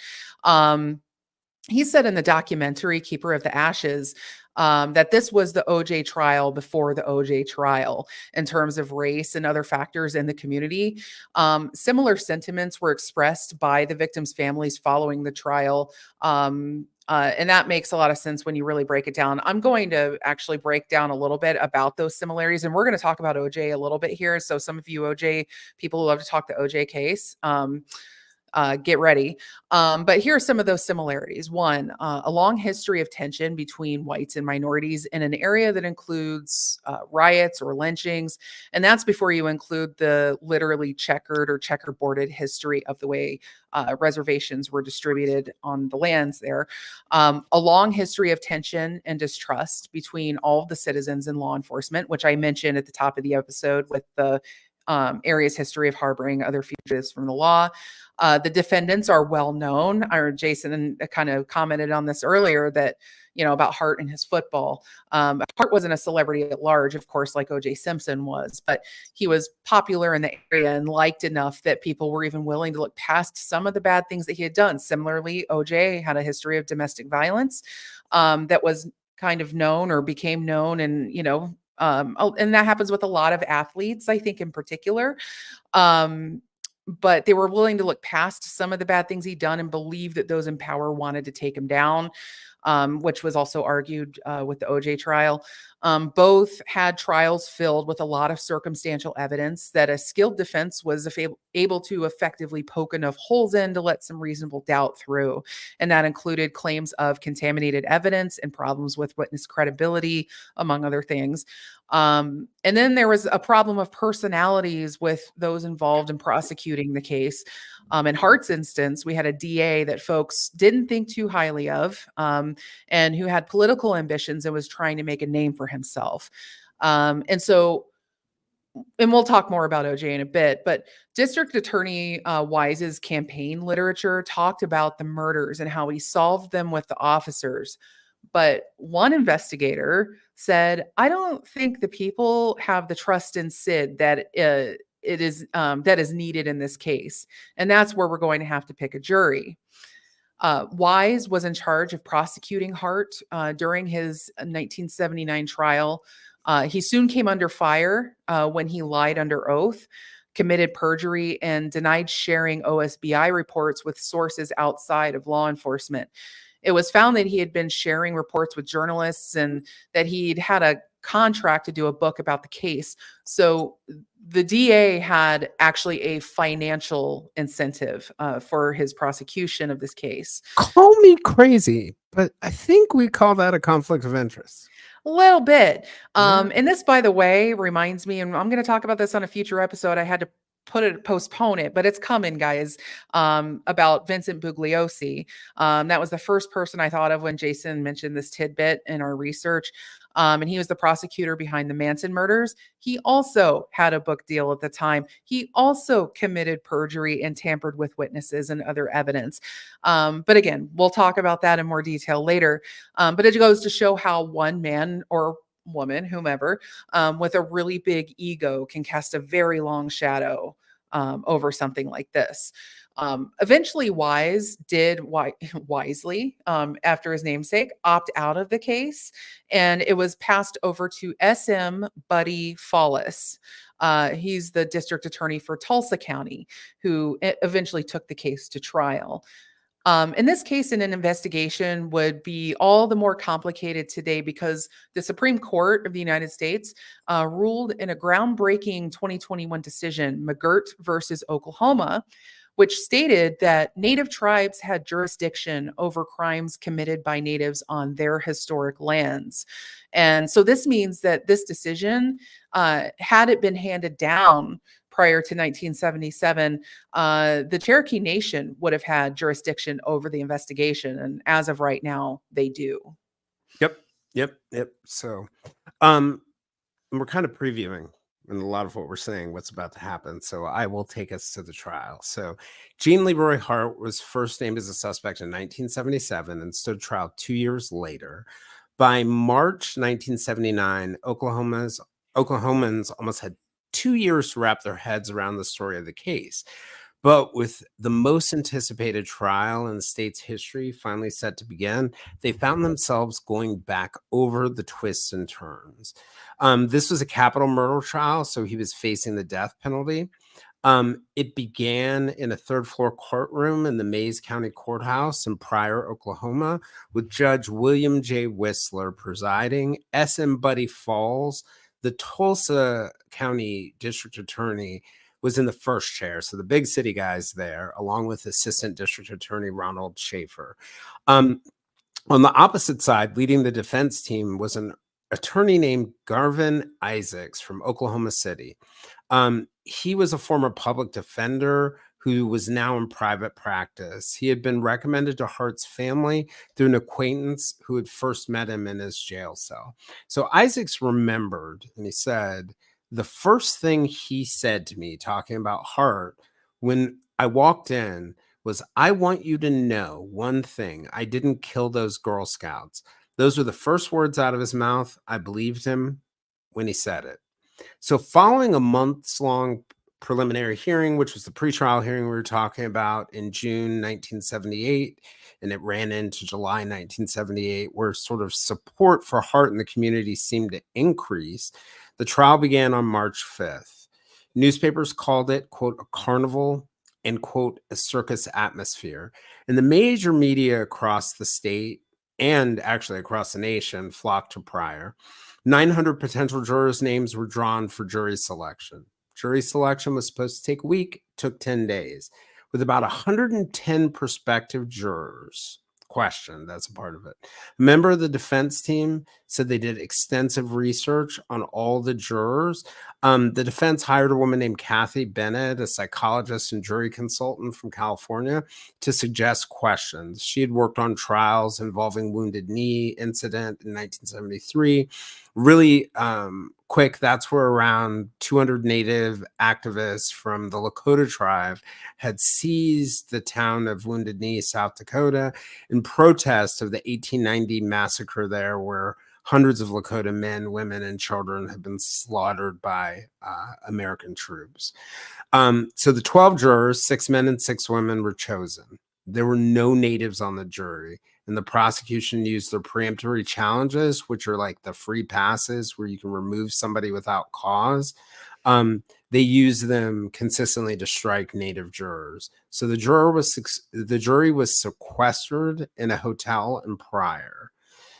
S2: He said in the documentary Keeper of the Ashes that this was the OJ trial before the OJ trial in terms of race and other factors in the community. Similar sentiments were expressed by the victims' families following the trial. And that makes a lot of sense when you really break it down. I'm going to actually break down a little bit about those similarities, and we're going to talk about OJ a little bit here. So some of you OJ people who love to talk the OJ case, get ready. But here are some of those similarities. One, a long history of tension between whites and minorities in an area that includes riots or lynchings. And that's before you include the literally checkered or checkerboarded history of the way reservations were distributed on the lands there. A long history of tension and distrust between all of the citizens and law enforcement, which I mentioned at the top of the episode with the area's history of harboring other fugitives from the law. The defendants are well known. Jason kind of commented on this earlier that, about Hart and his football. Hart wasn't a celebrity at large, of course, like O.J. Simpson was, but he was popular in the area and liked enough that people were even willing to look past some of the bad things that he had done. Similarly, O.J. had a history of domestic violence that was kind of known or became known, and and that happens with a lot of athletes, I think, in particular. But they were willing to look past some of the bad things he'd done and believe that those in power wanted to take him down, which was also argued with the OJ trial. Both had trials filled with a lot of circumstantial evidence that a skilled defense was able to effectively poke enough holes in to let some reasonable doubt through. And that included claims of contaminated evidence and problems with witness credibility, among other things. And then there was a problem of personalities with those involved in prosecuting the case. In Hart's instance, we had a DA that folks didn't think too highly of, and who had political ambitions and was trying to make a name for himself. And we'll talk more about OJ in a bit, but District Attorney Wise's campaign literature talked about the murders and how he solved them with the officers. But one investigator said, I don't think the people have the trust in Sid that it is that is needed in this case. And that's where we're going to have to pick a jury. Wise was in charge of prosecuting Hart during his 1979 trial. He soon came under fire when he lied under oath, committed perjury, and denied sharing OSBI reports with sources outside of law enforcement. It was found that he had been sharing reports with journalists and that he'd had a contract to do a book about the case. So the DA had actually a financial incentive for his prosecution of this case.
S1: Call me crazy, but I think we call that a conflict of interest.
S2: A little bit. And this, by the way, reminds me, and I'm going to talk about this on a future episode. I had to postpone it, but it's coming, guys, about Vincent Bugliosi. That was the first person I thought of when Jason mentioned this tidbit in our research. And he was the prosecutor behind the Manson murders. He also had a book deal at the time. He also committed perjury and tampered with witnesses and other evidence. But again, we'll talk about that in more detail later. But it goes to show how one man or woman, whomever, with a really big ego can cast a very long shadow over something like this. Eventually, Wise did wisely, after his namesake, opt out of the case, and it was passed over to SM Buddy Follis. He's the district attorney for Tulsa County, who eventually took the case to trial. In this case, an investigation would be all the more complicated today because the Supreme Court of the United States ruled in a groundbreaking 2021 decision, McGirt versus Oklahoma, which stated that Native tribes had jurisdiction over crimes committed by Natives on their historic lands. And so this means that this decision, had it been handed down prior to 1977, the Cherokee Nation would have had jurisdiction over the investigation. And as of right now, they do.
S1: Yep. So we're kind of previewing in a lot of what we're saying, what's about to happen. So I will take us to the trial. So Gene Leroy Hart was first named as a suspect in 1977 and stood trial 2 years later. By March 1979, Oklahoma's Oklahomans almost had 2 years to wrap their heads around the story of the case. But with the most anticipated trial in the state's history finally set to begin, they found themselves going back over the twists and turns. This was a capital murder trial, so he was facing the death penalty. It began in a third floor courtroom in the Mays County Courthouse in Pryor, Oklahoma, with Judge William J. Whistler presiding. S.M. Buddy Falls, the Tulsa County District Attorney, was in the first chair. So the big city guys there, along with Assistant District Attorney Ronald Schaefer. On the opposite side, leading the defense team was an attorney named Garvin Isaacs from Oklahoma City. He was a former public defender who was now in private practice. He had been recommended to Hart's family through an acquaintance who had first met him in his jail cell. So Isaacs remembered, and he said, the first thing he said to me, talking about Hart, when I walked in, was, I want you to know one thing. I didn't kill those Girl Scouts. Those were the first words out of his mouth. I believed him when he said it. So following a months-long preliminary hearing, which was the pretrial hearing we were talking about in June 1978, and it ran into July 1978, where sort of support for Hart in the community seemed to increase, the trial began on March 5th. Newspapers called it, quote, a carnival and, quote, a circus atmosphere. And the major media across the state and actually across the nation flocked to Pryor. 900 potential jurors' names were drawn for jury selection. Jury selection was supposed to take a week, took 10 days. With about 110 prospective jurors questioned, that's a part of it. A member of the defense team said they did extensive research on all the jurors. The defense hired a woman named Kathy Bennett, a psychologist and jury consultant from California, to suggest questions. She had worked on trials involving Wounded Knee incident in 1973. Really quick, that's where around 200 Native activists from the Lakota tribe had seized the town of Wounded Knee, South Dakota, in protest of the 1890 massacre there, where hundreds of Lakota men, women, and children had been slaughtered by American troops. So the 12 jurors, 6 men and 6 women, were chosen. There were no natives on the jury, and the prosecution used their preemptory challenges, which are like the free passes where you can remove somebody without cause. They used them consistently to strike native jurors. So the jury was sequestered in a hotel in Pryor.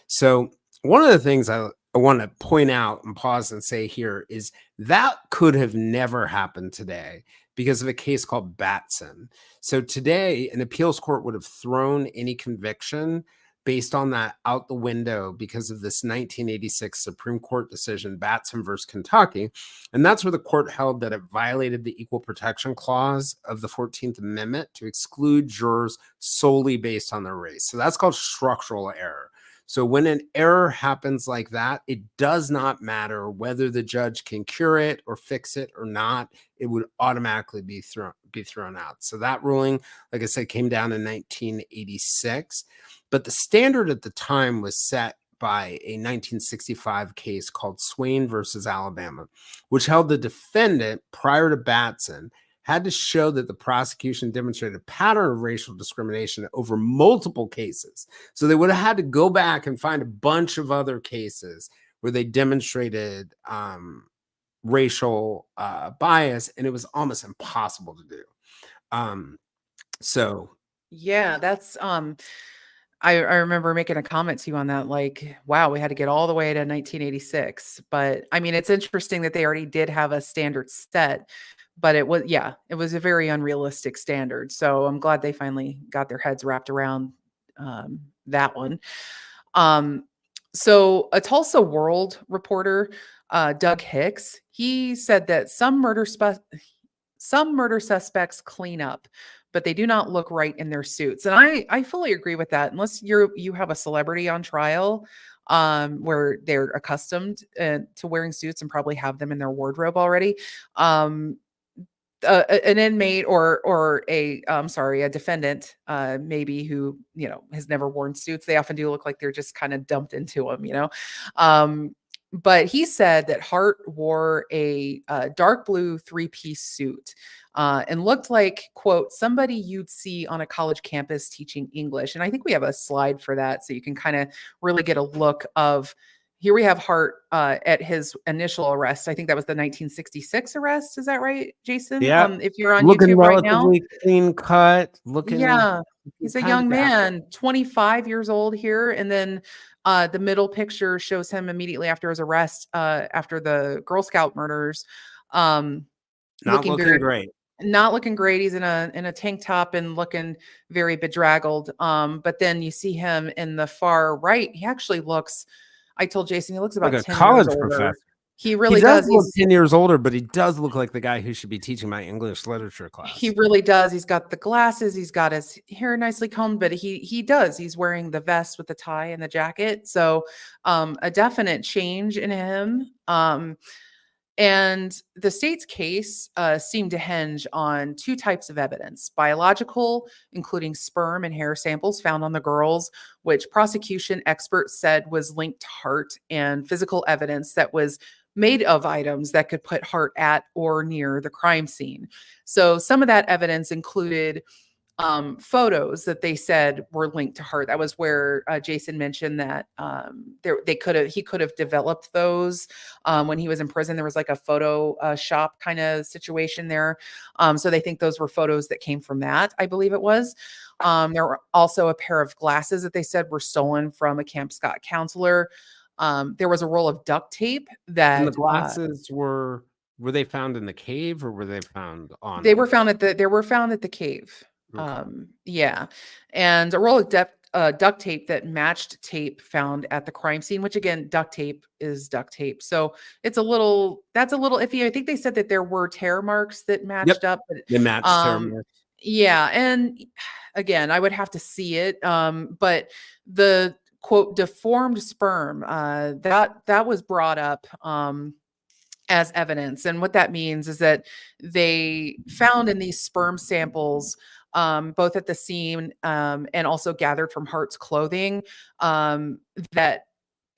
S1: So one of the things I want to point out and pause and say here is that could have never happened today because of a case called Batson. So today, an appeals court would have thrown any conviction based on that out the window because of this 1986 Supreme Court decision, Batson versus Kentucky. And that's where the court held that it violated the Equal Protection Clause of the 14th Amendment to exclude jurors solely based on their race. So that's called structural error. So when an error happens like that, it does not matter whether the judge can cure it or fix it or not. It would automatically be thrown out. So that ruling, like I said, came down in 1986. But the standard at the time was set by a 1965 case called Swain versus Alabama, which held the defendant prior to Batson had to show that the prosecution demonstrated a pattern of racial discrimination over multiple cases. So they would have had to go back and find a bunch of other cases where they demonstrated racial bias, and it was almost impossible to do.
S2: Yeah, that's I remember making a comment to you on that, like, wow, we had to get all the way to 1986. But I mean, it's interesting that they already did have a standard set, but it was a very unrealistic standard. So I'm glad they finally got their heads wrapped around that one. So a Tulsa World reporter, Doug Hicks, he said that some murder suspects clean up, but they do not look right in their suits. And I fully agree with that. Unless you have a celebrity on trial, where they're accustomed to wearing suits and probably have them in their wardrobe already. An inmate or a defendant, maybe, who, has never worn suits, they often do look like they're just kind of dumped into them, but he said that Hart wore a dark blue three-piece suit and looked like, quote, somebody you'd see on a college campus teaching English. And I think we have a slide for that so you can kind of really get a look of. Here we have Hart at his initial arrest. I think that was the 1966 arrest. Is that right, Jason?
S1: Yeah.
S2: If you're on
S1: Looking
S2: YouTube right now.
S1: relatively clean cut, looking
S2: Yeah, he's a
S1: kind
S2: young
S1: of
S2: man, 25 years old here. And then the middle picture shows him immediately after his arrest, after the Girl Scout murders,
S1: not
S2: looking
S1: looking
S2: very,
S1: great.
S2: not looking great. He's in a tank top and looking very bedraggled. But then you see him in the far right. He actually looks, I told Jason, he looks
S1: Like
S2: about
S1: a
S2: 10
S1: college
S2: years older.
S1: professor.
S2: He
S1: He
S2: really
S1: does
S2: does.
S1: look
S2: He's
S1: 10 years older, but he does look like the guy who should be teaching my English literature class.
S2: He really does. He's got the glasses. He's got his hair nicely combed, but he does. He's wearing the vest with the tie and the jacket. So a definite change in him. And the state's case seemed to hinge on two types of evidence: biological, including sperm and hair samples found on the girls, which prosecution experts said was linked to Hart, and physical evidence that was made of items that could put Hart at or near the crime scene. So some of that evidence included photos that they said were linked to Hart. That was where Jason mentioned that he could have developed those when he was in prison. There was like a photo shop kind of situation there. So they think those were photos that came from that, I believe it was. There were also a pair of glasses that they said were stolen from a Camp Scott counselor. There was a roll of duct tape that
S1: And the glasses were they found in the cave, or were they found on?
S2: they were found at the cave.
S1: Okay.
S2: Yeah, and a roll of duct tape that matched tape found at the crime scene, which again, duct tape is duct tape. So that's a little iffy. I think they said that there were tear marks that matched up, but
S1: They matched tear marks.
S2: yeah, and again, I would have to see it. But the quote deformed sperm that was brought up as evidence, and what that means is that they found in these sperm samples, both at the scene and also gathered from Hart's clothing, that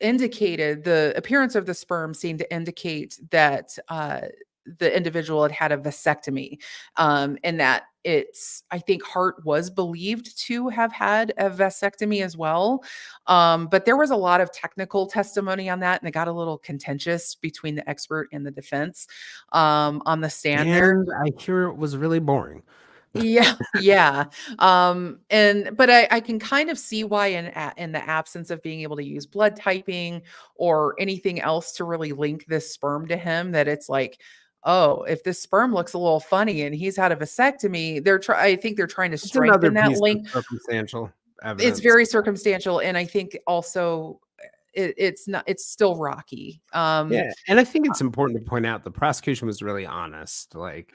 S2: indicated the appearance of the sperm seemed to indicate that the individual had had a vasectomy, and that I think Hart was believed to have had a vasectomy as well. But there was a lot of technical testimony on that, and it got a little contentious between the expert and the defense on the stand there.
S1: And I hear it was really boring.
S2: Yeah, yeah. But I can kind of see why in the absence of being able to use blood typing or anything else to really link this sperm to him, that it's like, oh, if this sperm looks a little funny and he's had a vasectomy, I think they're trying to
S1: It's another
S2: strengthen that
S1: piece of
S2: link.
S1: circumstantial
S2: It's
S1: evidence.
S2: very circumstantial, and I think also it's still rocky.
S1: Yeah, and I think it's important to point out the prosecution was really honest. Like,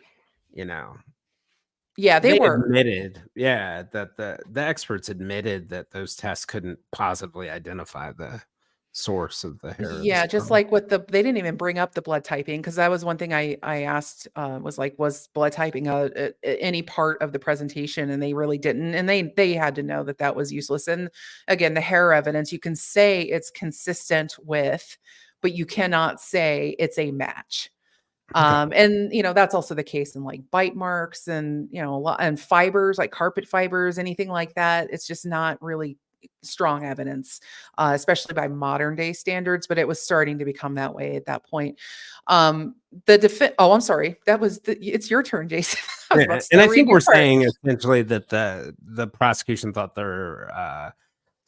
S2: Yeah, they were.
S1: admitted, that the experts admitted that those tests couldn't positively identify the source of the hair.
S2: Yeah, just like with they didn't even bring up the blood typing, because that was one thing I asked, was like, was blood typing any part of the presentation? And they really didn't. And they had to know that was useless. And again, the hair evidence, you can say it's consistent with, but you cannot say it's a match. And that's also the case in like bite marks and a lot, and fibers like carpet fibers, anything like that. It's just not really strong evidence, especially by modern day standards, but it was starting to become that way at that point. I'm sorry. It's your turn, Jason.
S1: And I think we're saying essentially that the prosecution thought their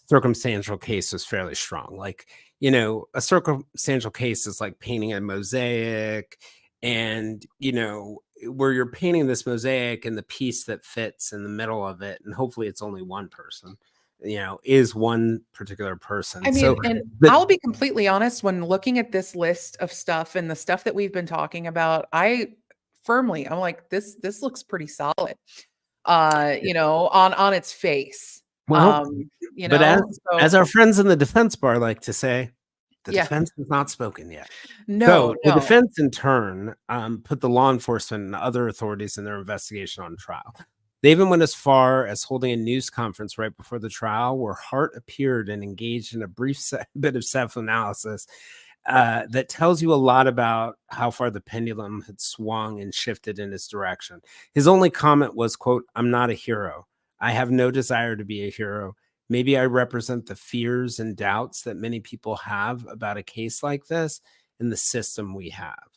S1: circumstantial case was fairly strong. Like, a circumstantial case is like painting a mosaic, and, where you're painting this mosaic and the piece that fits in the middle of it, and hopefully it's only one person, is one particular person.
S2: I mean,
S1: So
S2: I'll be completely honest, when looking at this list of stuff and the stuff that we've been talking about, I'm like, this looks pretty solid, on its face.
S1: Well, but as our friends in the defense bar like to say, the defense has not spoken yet.
S2: No.
S1: The defense in turn put the law enforcement and other authorities in their investigation on trial. They even went as far as holding a news conference right before the trial, where Hart appeared and engaged in a brief bit of self-analysis that tells you a lot about how far the pendulum had swung and shifted in his direction. His only comment was, quote, "I'm not a hero. I have no desire to be a hero. Maybe I represent the fears and doubts that many people have about a case like this and the system we have."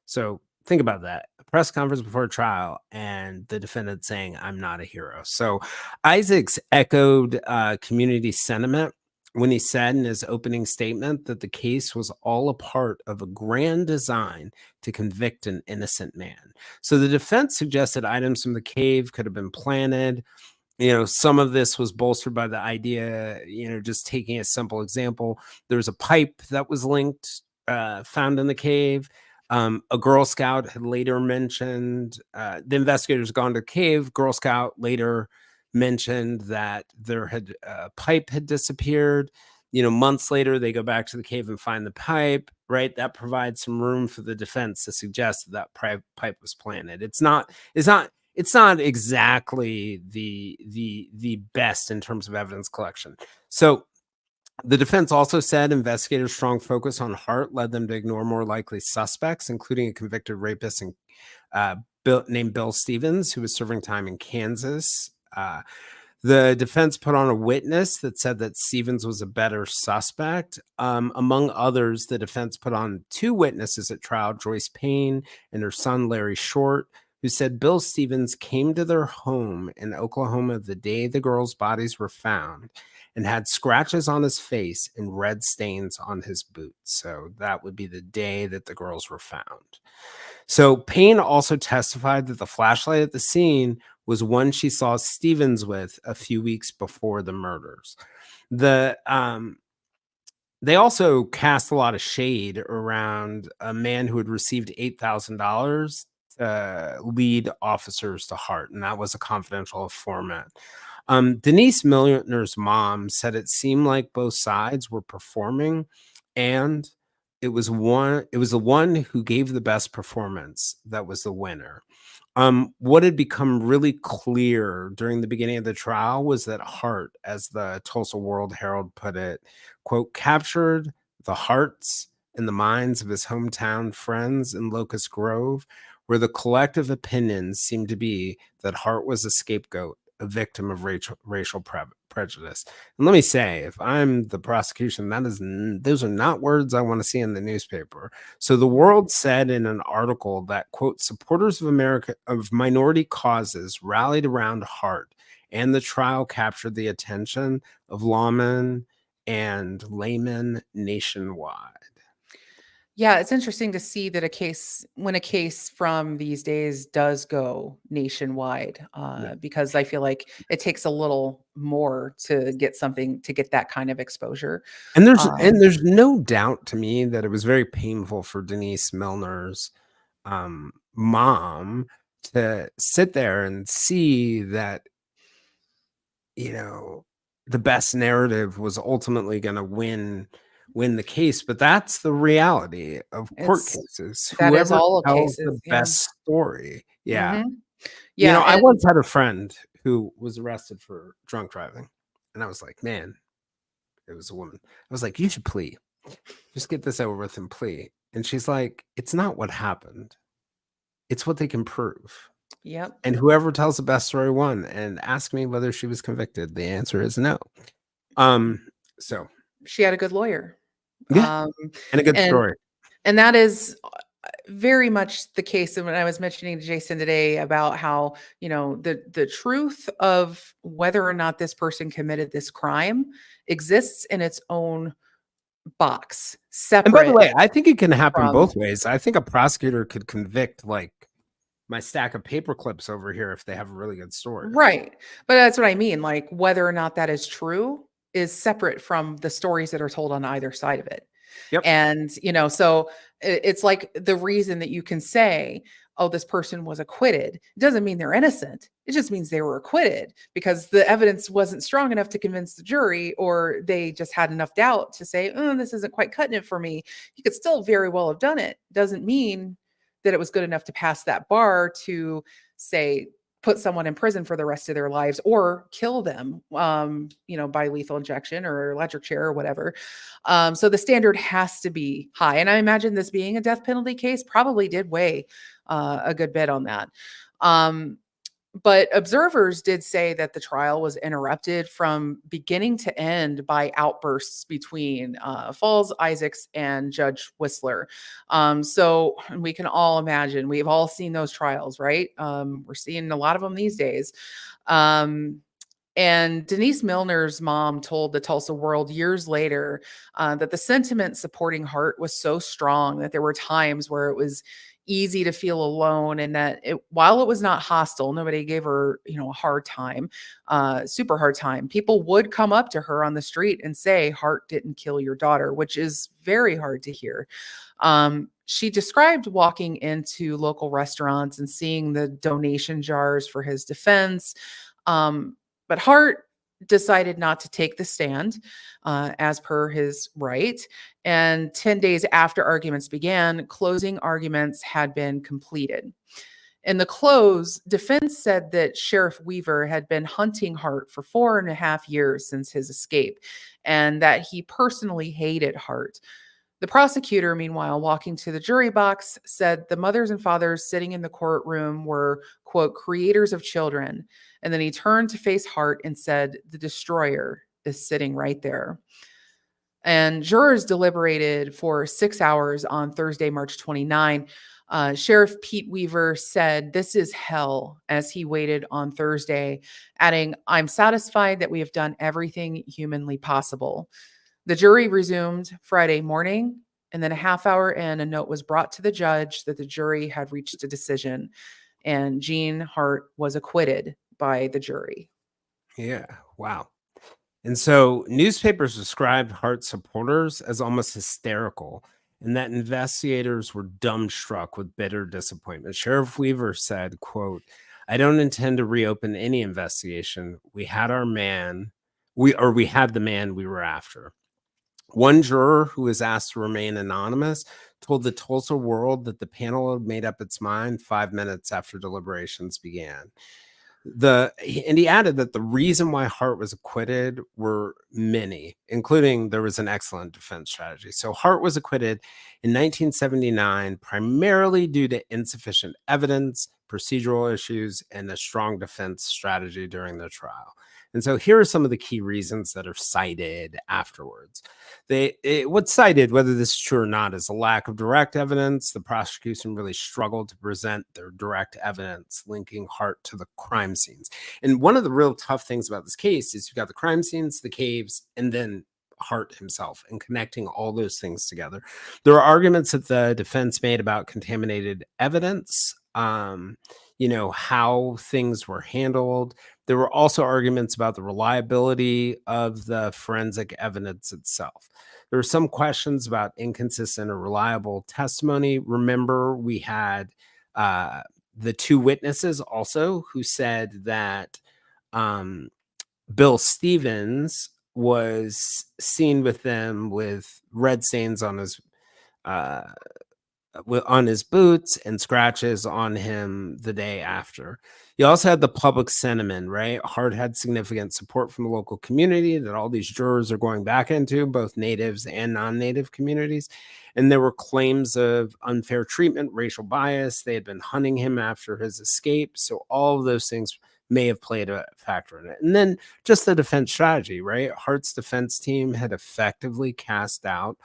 S1: So think about that. A press conference before a trial and the defendant saying, "I'm not a hero." So Isaacs echoed community sentiment when he said in his opening statement that the case was all a part of a grand design to convict an innocent man. So the defense suggested items from the cave could have been planted. Some of this was bolstered by the idea, just taking a simple example, there was a pipe that was linked, found in the cave. A Girl Scout had later mentioned, the investigators gone to the cave. Girl Scout later mentioned that there had a pipe had disappeared. Months later, they go back to the cave and find the pipe, right? That provides some room for the defense to suggest that pipe was planted. It's not exactly the best in terms of evidence collection. So the defense also said investigators' strong focus on Hart led them to ignore more likely suspects, including a convicted rapist named Bill Stevens, who was serving time in Kansas. The defense put on a witness that said that Stevens was a better suspect. Among others, the defense put on two witnesses at trial, Joyce Payne and her son, Larry Short, who said Bill Stevens came to their home in Oklahoma the day the girls' bodies were found and had scratches on his face and red stains on his boots. So that would be the day that the girls were found. So Payne also testified that the flashlight at the scene was one she saw Stevens with a few weeks before the murders. They also cast a lot of shade around a man who had received $8,000 to lead officers to Hart, and that was a confidential informant. Denise Milner's mom said it seemed like both sides were performing, and it was the one who gave the best performance that was the winner. What had become really clear during the beginning of the trial was that Hart, as the Tulsa World Herald put it, quote, captured the hearts and the minds of his hometown friends in Locust Grove, where the collective opinions seemed to be that Hart was a scapegoat, a victim of racial prejudice. And let me say, if I'm the prosecution, those are not words I want to see in the newspaper. So the World said in an article that, quote, supporters of minority causes rallied around Hart, and the trial captured the attention of lawmen and laymen nationwide.
S2: Yeah, it's interesting to see that when a case from these days does go nationwide,
S1: Yeah.
S2: because I feel like it takes a little more to get that kind of exposure.
S1: And there's
S2: Um,
S1: and there's no doubt to me that it was very painful for Denise Milner's mom to sit there and see that, the best narrative was ultimately going to win the case. But that's the reality of court
S2: it's
S1: cases.
S2: that is
S1: Whoever
S2: all of
S1: tells
S2: cases,
S1: the
S2: yeah.
S1: best story. Yeah.
S2: Mhm. Yeah,
S1: I
S2: and
S1: once had a friend who was arrested for drunk driving. And I was like, man, it was a woman. I was like, you should plea. Just get this over with and plea. And she's like, it's not what happened. It's what they can prove.
S2: yep.
S1: And whoever tells the best story won. And ask me whether she was convicted. The answer is no. Um, so
S2: She had a good lawyer.
S1: yeah,
S2: Um,
S1: and a good
S2: and
S1: story.
S2: and that is very much the case. And when I was mentioning to Jason today about how, the truth of whether or not this person committed this crime exists in its own box,
S1: And by the
S2: separate
S1: way, I think it can happen
S2: from
S1: both ways. I think a prosecutor could convict like my stack of paper clips over here if they have a really good story.
S2: right. But that's what I mean. Like whether or not that is true is separate from the stories that are told on either side of it.
S1: Yep.
S2: And, so it's like the reason that you can say, oh, this person was acquitted, it doesn't mean they're innocent. It just means they were acquitted because the evidence wasn't strong enough to convince the jury, or they just had enough doubt to say, oh, this isn't quite cutting it for me. You could still very well have done it. Doesn't mean that it was good enough to pass that bar to say put someone in prison for the rest of their lives or kill them, by lethal injection or electric chair or whatever. So the standard has to be high. And I imagine this being a death penalty case probably did weigh a good bit on that. But observers did say that the trial was interrupted from beginning to end by outbursts between Falls, Isaacs, and Judge Whistler. So we can all imagine, we've all seen those trials, right? We're seeing a lot of them these days. And Denise Milner's mom told the Tulsa World years later that the sentiment supporting Hart was so strong that there were times where it was easy to feel alone, and that while it was not hostile, nobody gave her, a hard time, super hard time. People would come up to her on the street and say, Hart didn't kill your daughter, which is very hard to hear. She described walking into local restaurants and seeing the donation jars for his defense. But Hart decided not to take the stand as per his right. And 10 days after arguments began, closing arguments had been completed. In the close, defense said that Sheriff Weaver had been hunting Hart for 4.5 years since his escape, and that he personally hated Hart. The prosecutor, meanwhile, walking to the jury box, said the mothers and fathers sitting in the courtroom were, quote, creators of children. And then he turned to face Hart and said, the destroyer is sitting right there. And jurors deliberated for 6 hours on Thursday, March 29. Sheriff Pete Weaver said, this is hell, as he waited on Thursday, adding, I'm satisfied that we have done everything humanly possible. The jury resumed Friday morning, and then a half hour in, a note was brought to the judge that the jury had reached a decision, and Gene Hart was acquitted by the jury.
S1: Yeah. Wow. And so newspapers described Hart supporters as almost hysterical, and that investigators were dumbstruck with bitter disappointment. Sheriff Weaver said, quote, I don't intend to reopen any investigation. We had our man, we had the man we were after. One juror who was asked to remain anonymous told the Tulsa World that the panel had made up its mind 5 minutes after deliberations began. And he added that the reason why Hart was acquitted were many, including there was an excellent defense strategy. So Hart was acquitted in 1979 primarily due to insufficient evidence, procedural issues, and a strong defense strategy during the trial. And so here are some of the key reasons that are cited afterwards. What's cited, whether this is true or not, is a lack of direct evidence. The prosecution really struggled to present their direct evidence linking Hart to the crime scenes. And one of the real tough things about this case is you've got the crime scenes, the caves, and then Hart himself, and connecting all those things together. There are arguments that the defense made about contaminated evidence, how things were handled. There were also arguments about the reliability of the forensic evidence itself. There were some questions about inconsistent or reliable testimony. Remember, we had the two witnesses also who said that Bill Stevens was seen with them with red stains on his boots and scratches on him the day after. You also had the public sentiment, right? Hart had significant support from the local community that all these jurors are going back into, both natives and non-native communities. And there were claims of unfair treatment, racial bias. They had been hunting him after his escape. So all of those things may have played a factor in it. And then just the defense strategy, right? Hart's defense team had effectively cast doubt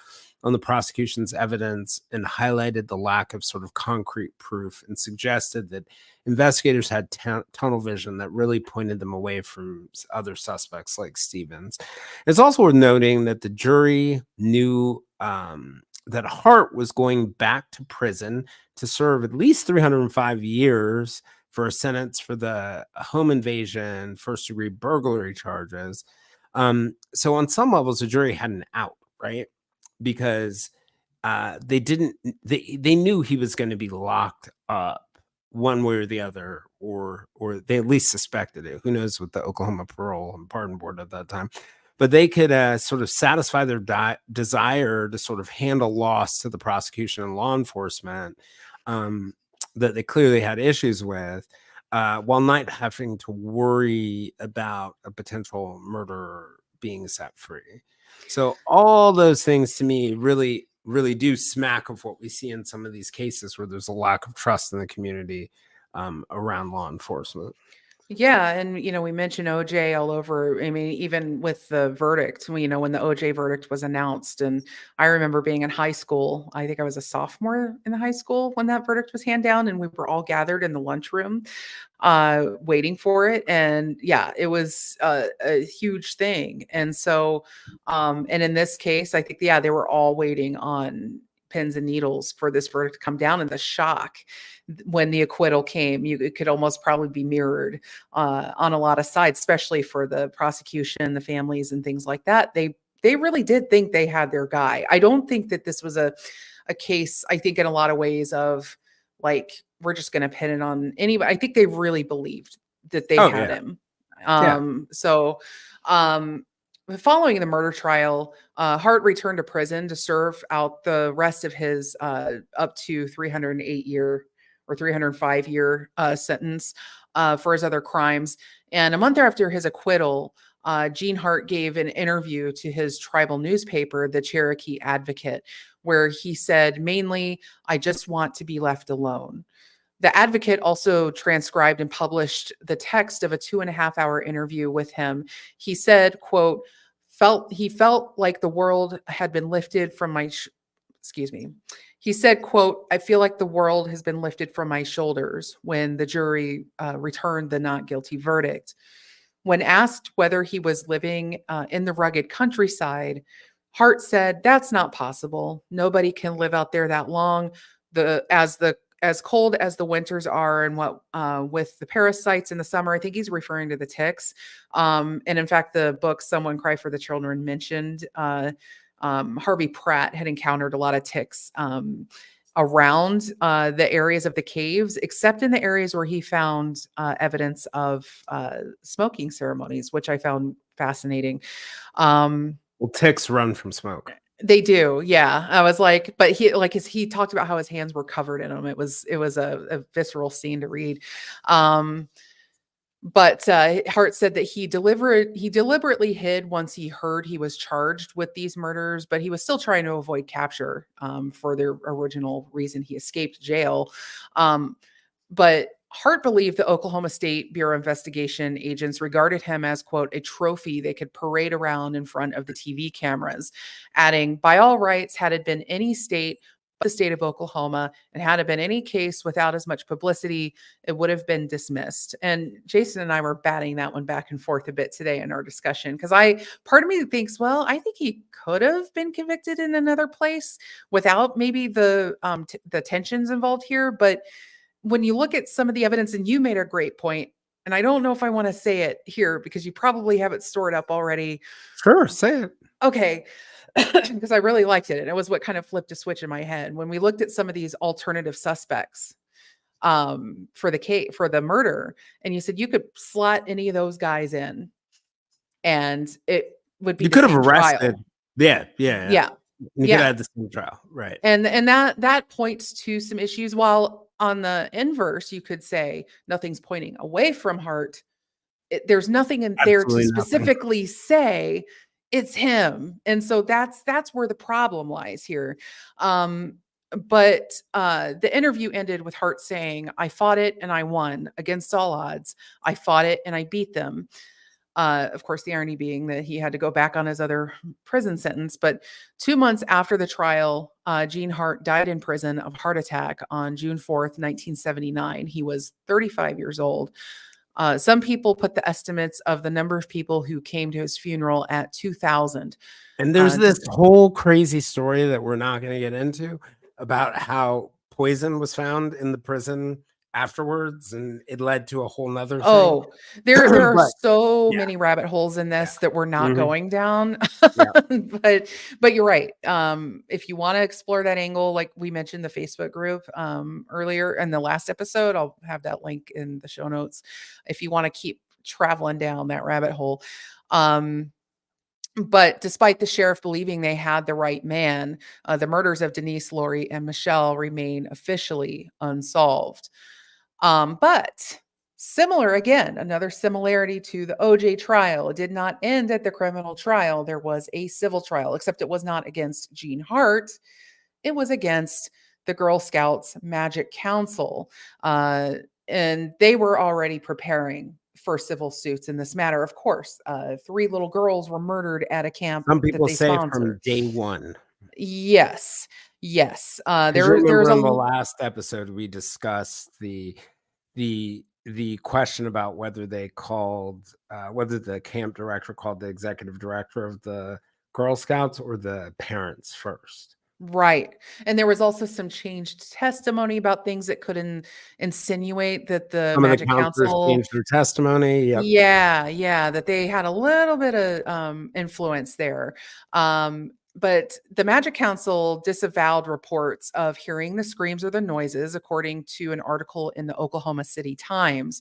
S1: on the prosecution's evidence and highlighted the lack of sort of concrete proof and suggested that investigators had tunnel vision that really pointed them away from other suspects like Stevens. It's also worth noting that the jury knew that Hart was going back to prison to serve at least 305 years for a sentence for the home invasion, first-degree burglary charges. So on some levels, the jury had an out, right? Because they knew he was going to be locked up one way or the other, or they at least suspected it. Who knows with the Oklahoma Parole and Pardon Board at that time. But they could sort of satisfy their desire to sort of handle loss to the prosecution and law enforcement that they clearly had issues with while not having to worry about a potential murderer being set free. So all those things to me really, really do smack of what we see in some of these cases where there's a lack of trust in the community around law enforcement.
S2: Yeah, and we mentioned OJ all over. I mean, even with the verdict, when the OJ verdict was announced, and I remember being in high school. I think I was a sophomore in the high school when that verdict was handed down, and we were all gathered in the lunchroom, waiting for it. And yeah, it was a huge thing. And so, and in this case, I think, yeah, they were all waiting on pins and needles for this verdict to come down, and the shock when the acquittal came, it could almost probably be mirrored on a lot of sides, especially for the prosecution, the families, and things like that. They really did think they had their guy. I don't think that this was a case, I think, in a lot of ways of like, we're just going to pin it on anybody. I think they really believed that they
S1: Oh
S2: had
S1: yeah,
S2: him.
S1: yeah.
S2: So, following the murder trial, Hart returned to prison to serve out the rest of his up to 308-year or 305-year sentence for his other crimes. And a month after his acquittal, Gene Hart gave an interview to his tribal newspaper, the Cherokee Advocate, where he said, mainly, I just want to be left alone. The Advocate also transcribed and published the text of a 2.5-hour interview with him. He said, quote, he felt like the world had been lifted from my excuse me. He said, quote, I feel like the world has been lifted from my shoulders when the jury returned the not guilty verdict. When asked whether he was living in the rugged countryside, Hart said, that's not possible. Nobody can live out there that long. As cold as the winters are, and what with the parasites in the summer, I think he's referring to the ticks. And in fact, the book Someone Cry for the Children mentioned Harvey Pratt had encountered a lot of ticks around the areas of the caves, except in the areas where he found evidence of smoking ceremonies, which I found fascinating.
S1: Well, ticks run from smoke.
S2: They do, yeah. I was like, but he talked about how his hands were covered in them. It was a visceral scene to read. But Hart said that he deliberately hid once he heard he was charged with these murders, but he was still trying to avoid capture for the original reason he escaped jail. But Hart believed the Oklahoma State Bureau of Investigation agents regarded him as, quote, a trophy they could parade around in front of the TV cameras, adding, by all rights, had it been any state but the state of Oklahoma, and had it been any case without as much publicity, it would have been dismissed. And Jason and I were batting that one back and forth a bit today in our discussion, because part of me thinks, well, I think he could have been convicted in another place without maybe the tensions involved here. But when you look at some of the evidence, and you made a great point, and I don't know if I want to say it here because you probably have it stored up already.
S1: Sure, say it.
S2: Okay. Because I really liked it. And it was what kind of flipped a switch in my head. When we looked at some of these alternative suspects for the murder, and you said you could slot any of those guys in and it would be
S1: You
S2: the
S1: could have
S2: same
S1: arrested.
S2: trial.
S1: Yeah.
S2: Yeah.
S1: You could
S2: Yeah.
S1: have had the same trial, right?
S2: And that points to some issues. While on the inverse, you could say nothing's pointing away from Hart. There's nothing in there to
S1: Absolutely nothing.
S2: specifically say it's him. And so that's where the problem lies here. But the interview ended with Hart saying, I fought it and I won against all odds. I fought it and I beat them. Of course, the irony being that he had to go back on his other prison sentence. But 2 months after the trial, Gene Hart died in prison of heart attack on June 4th, 1979. He was 35 years old. Some people put the estimates of the number of people who came to his funeral at 2,000.
S1: And there's this whole crazy story that we're not going to get into about how poison was found in the prison afterwards, and it led to a whole nother thing.
S2: Oh, there are
S1: But,
S2: so
S1: yeah.
S2: many rabbit holes in this that we're not
S1: Mhm.
S2: going down.
S1: Yeah.
S2: But you're right. If you want to explore that angle, like we mentioned the Facebook group earlier in the last episode, I'll have that link in the show notes if you want to keep traveling down that rabbit hole. But despite the sheriff believing they had the right man, the murders of Denise, Lori, and Michelle remain officially unsolved. But Similar again, another similarity to the OJ trial. It did not end at the criminal trial. There was a civil trial, except it was not against Gene Hart. It was against the Girl Scouts Magic Council. And they were already preparing for civil suits in this matter. Of course, 3 little girls were murdered at a camp
S1: Some
S2: that
S1: people
S2: they
S1: say
S2: sponsored.
S1: from day one.
S2: Yes, yes.
S1: Because you
S2: There's
S1: remember
S2: a
S1: in the last episode we discussed the question about whether they called whether the camp director called the executive director of the Girl Scouts or the parents first.
S2: right. And there was also some changed testimony about things that could insinuate that the
S1: Some of the
S2: Magic
S1: counselors
S2: Council,
S1: changed their testimony. Yep.
S2: yeah, yeah, that they had a little bit of influence there. But the Magic Council disavowed reports of hearing the screams or the noises, according to an article in the Oklahoma City Times.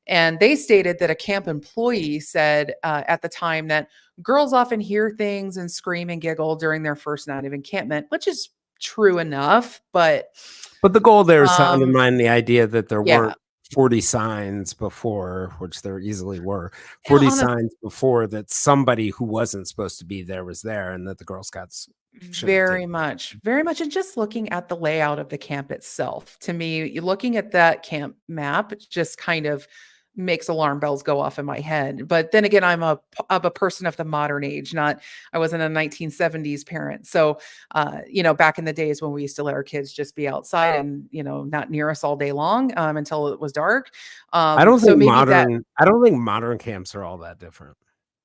S2: And they stated that a camp employee said at the time that girls often hear things and scream and giggle during their first night of encampment, which is true enough. But
S1: But the goal there is to
S2: um,
S1: undermine the idea that there
S2: yeah,
S1: weren't 40 signs before, which there easily were,
S2: and
S1: 40 signs before that somebody who wasn't supposed to be there was there and that the Girl Scouts should have
S2: very
S1: taken.
S2: much, very much. And just looking at the layout of the camp itself, to me, looking at that camp map, it just kind of makes alarm bells go off in my head. But then again, I'm a person of the modern age, not I wasn't a 1970s parent. So back in the days when we used to let our kids just be outside and, not near us all day long until it was dark. So maybe that
S1: I don't think modern camps are all that different.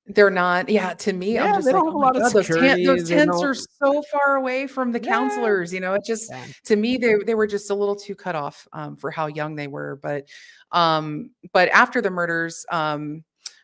S2: they're not. Yeah, to me, I'm
S1: Yeah,
S2: just
S1: they
S2: like,
S1: don't
S2: "Oh
S1: have a
S2: my
S1: lot of
S2: god,
S1: security.
S2: those
S1: They
S2: tents are
S1: don't.
S2: so far away from the
S1: Yeah.
S2: counselors," it just
S1: Yeah.
S2: to me, they were just a little too cut off, for how young they were, but after the murders, oh,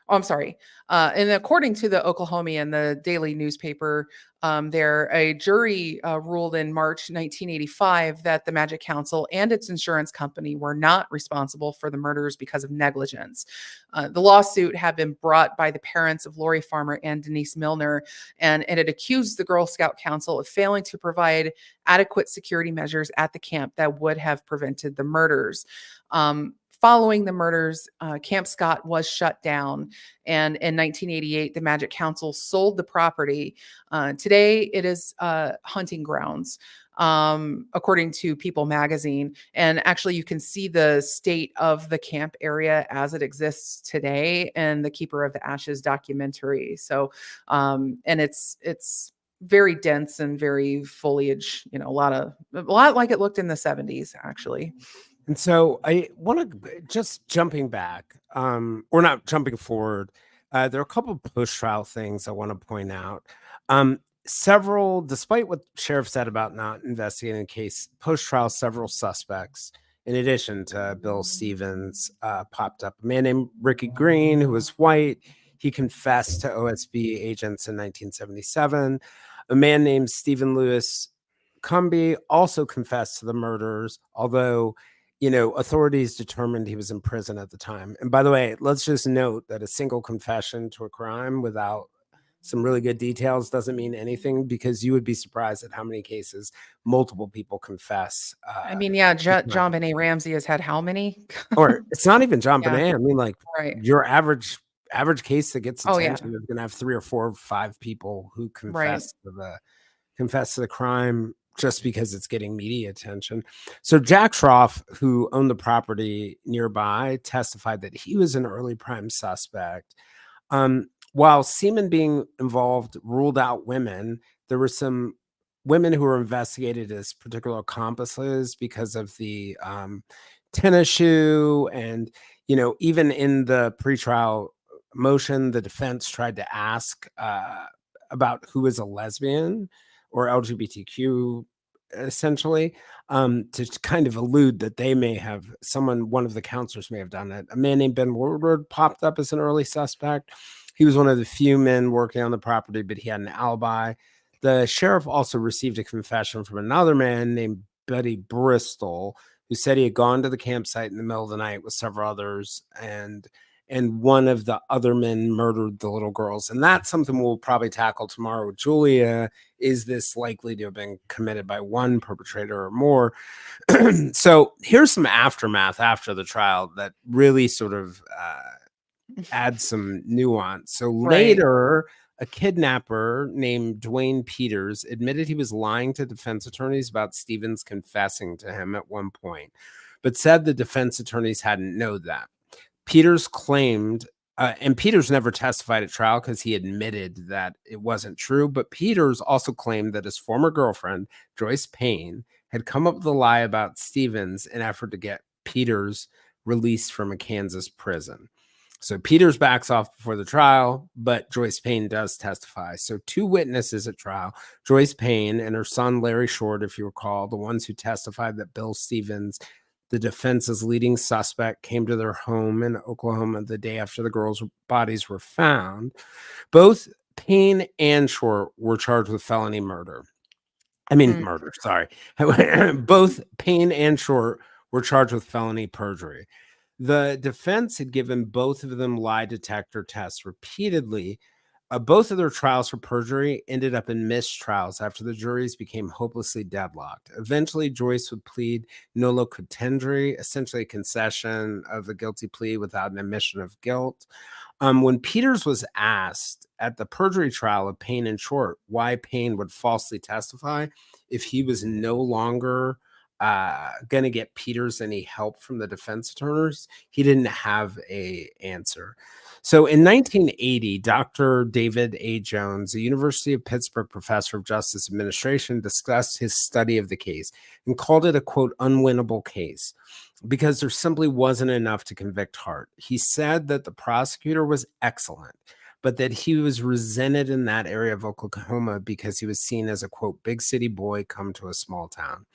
S2: I'm sorry, and according to the Oklahomian, the daily newspaper, a jury, ruled in March 1985 that the Magic Council and its insurance company were not responsible for the murders because of negligence. The lawsuit had been brought by the parents of Lori Farmer and Denise Milner, and it accused the Girl Scout Council of failing to provide adequate security measures at the camp that would have prevented the murders. Following the murders, Camp Scott was shut down, and in 1988, the Magic Council sold the property. Today, it is hunting grounds, according to People Magazine. And actually, you can see the state of the camp area as it exists today in the Keeper of the Ashes documentary. So, and it's very dense and very foliage. A lot like it looked in the 70s, actually.
S1: And so I want to just jumping back, or not jumping forward. There are a couple of post-trial things I want to point out. Despite what sheriff said about not investigating the case, post-trial, several suspects, in addition to Bill Stevens, popped up. A man named Ricky Green, who was white. He confessed to OSB agents in 1977. A man named Stephen Lewis Cumby also confessed to the murders, although authorities determined he was in prison at the time. And by the way, let's just note that a single confession to a crime without some really good details doesn't mean anything, because you would be surprised at how many cases multiple people confess.
S2: I mean, yeah, John Benet Ramsey has had how many?
S1: Or it's not even John
S2: Yeah,
S1: Bonet. I mean, like
S2: right.
S1: your average case that gets
S2: Oh, yeah.
S1: attention is going to have 3 or 4 or 5 people who
S2: Right.
S1: confess to the crime just because it's getting media attention. So Jack Schroff, who owned the property nearby, testified that he was an early prime suspect. While semen being involved ruled out women, there were some women who were investigated as particular accomplices because of the tennis shoe. And, even in the pretrial motion, the defense tried to ask about who is a lesbian or LGBTQ, essentially, to kind of allude that they may have one of the counselors may have done it. A man named Ben Woodward popped up as an early suspect. He was one of the few men working on the property, but he had an alibi. The sheriff also received a confession from another man named Buddy Bristol, who said he had gone to the campsite in the middle of the night with several others, and and one of the other men murdered the little girls. And that's something we'll probably tackle tomorrow with Julia. Is this likely to have been committed by one perpetrator or more? So here's some aftermath after the trial that really sort of adds some nuance. So
S2: Right.
S1: later, a kidnapper named Dwayne Peters admitted he was lying to defense attorneys about Stevens confessing to him at one point, but said the defense attorneys hadn't known that. Peters claimed, and Peters never testified at trial because he admitted that it wasn't true. But Peters also claimed that his former girlfriend, Joyce Payne, had come up with a lie about Stevens in an effort to get Peters released from a Kansas prison. So Peters backs off before the trial, but Joyce Payne does testify. So two witnesses at trial, Joyce Payne and her son, Larry Short, if you recall, the ones who testified that Bill Stevens, the defense's leading suspect, came to their home in Oklahoma the day after the girls' bodies were found. Both Payne and Short were charged with felony murder. Murder, sorry. Both Payne and Short were charged with felony perjury. The defense had given both of them lie detector tests repeatedly. Both of their trials for perjury ended up in mistrials after the juries became hopelessly deadlocked. Eventually, Joyce would plead nolo contendere, essentially a concession of a guilty plea without an admission of guilt. When Peters was asked at the perjury trial of Payne and Short why Payne would falsely testify if he was no longer going to get Peters any help from the defense attorneys, he didn't have an answer. So in 1980, Dr. David A. Jones, a University of Pittsburgh professor of justice administration, discussed his study of the case and called it a, quote, unwinnable case because there simply wasn't enough to convict Hart. He said that the prosecutor was excellent, but that he was resented in that area of Oklahoma because he was seen as a, quote, big city boy come to a small town.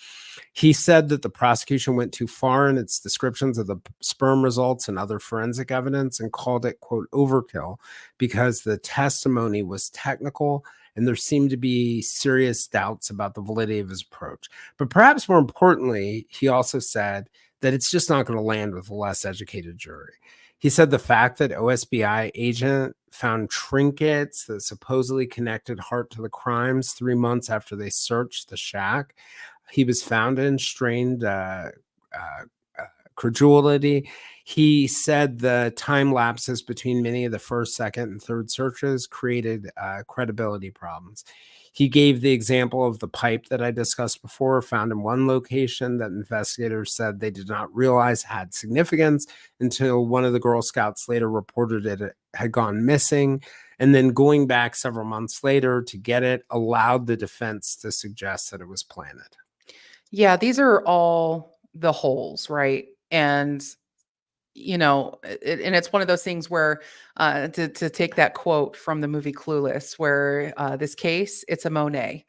S1: He said that the prosecution went too far in its descriptions of the sperm results and other forensic evidence and called it, quote, overkill because the testimony was technical and there seemed to be serious doubts about the validity of his approach. But perhaps more importantly, he also said that it's just not going to land with a less educated jury. He said the fact that OSBI agent found trinkets that supposedly connected Hart to the crimes 3 months after they searched the shack he was found in strained credulity. He said the time lapses between many of the first, second, and third searches created credibility problems. He gave the example of the pipe that I discussed before, found in one location that investigators said they did not realize had significance until one of the Girl Scouts later reported it had gone missing. And then going back several months later to get it allowed the defense to suggest that it was planted.
S2: Yeah, these are all the holes, right? And and it's one of those things where to take that quote from the movie Clueless, where this case, it's a Monet.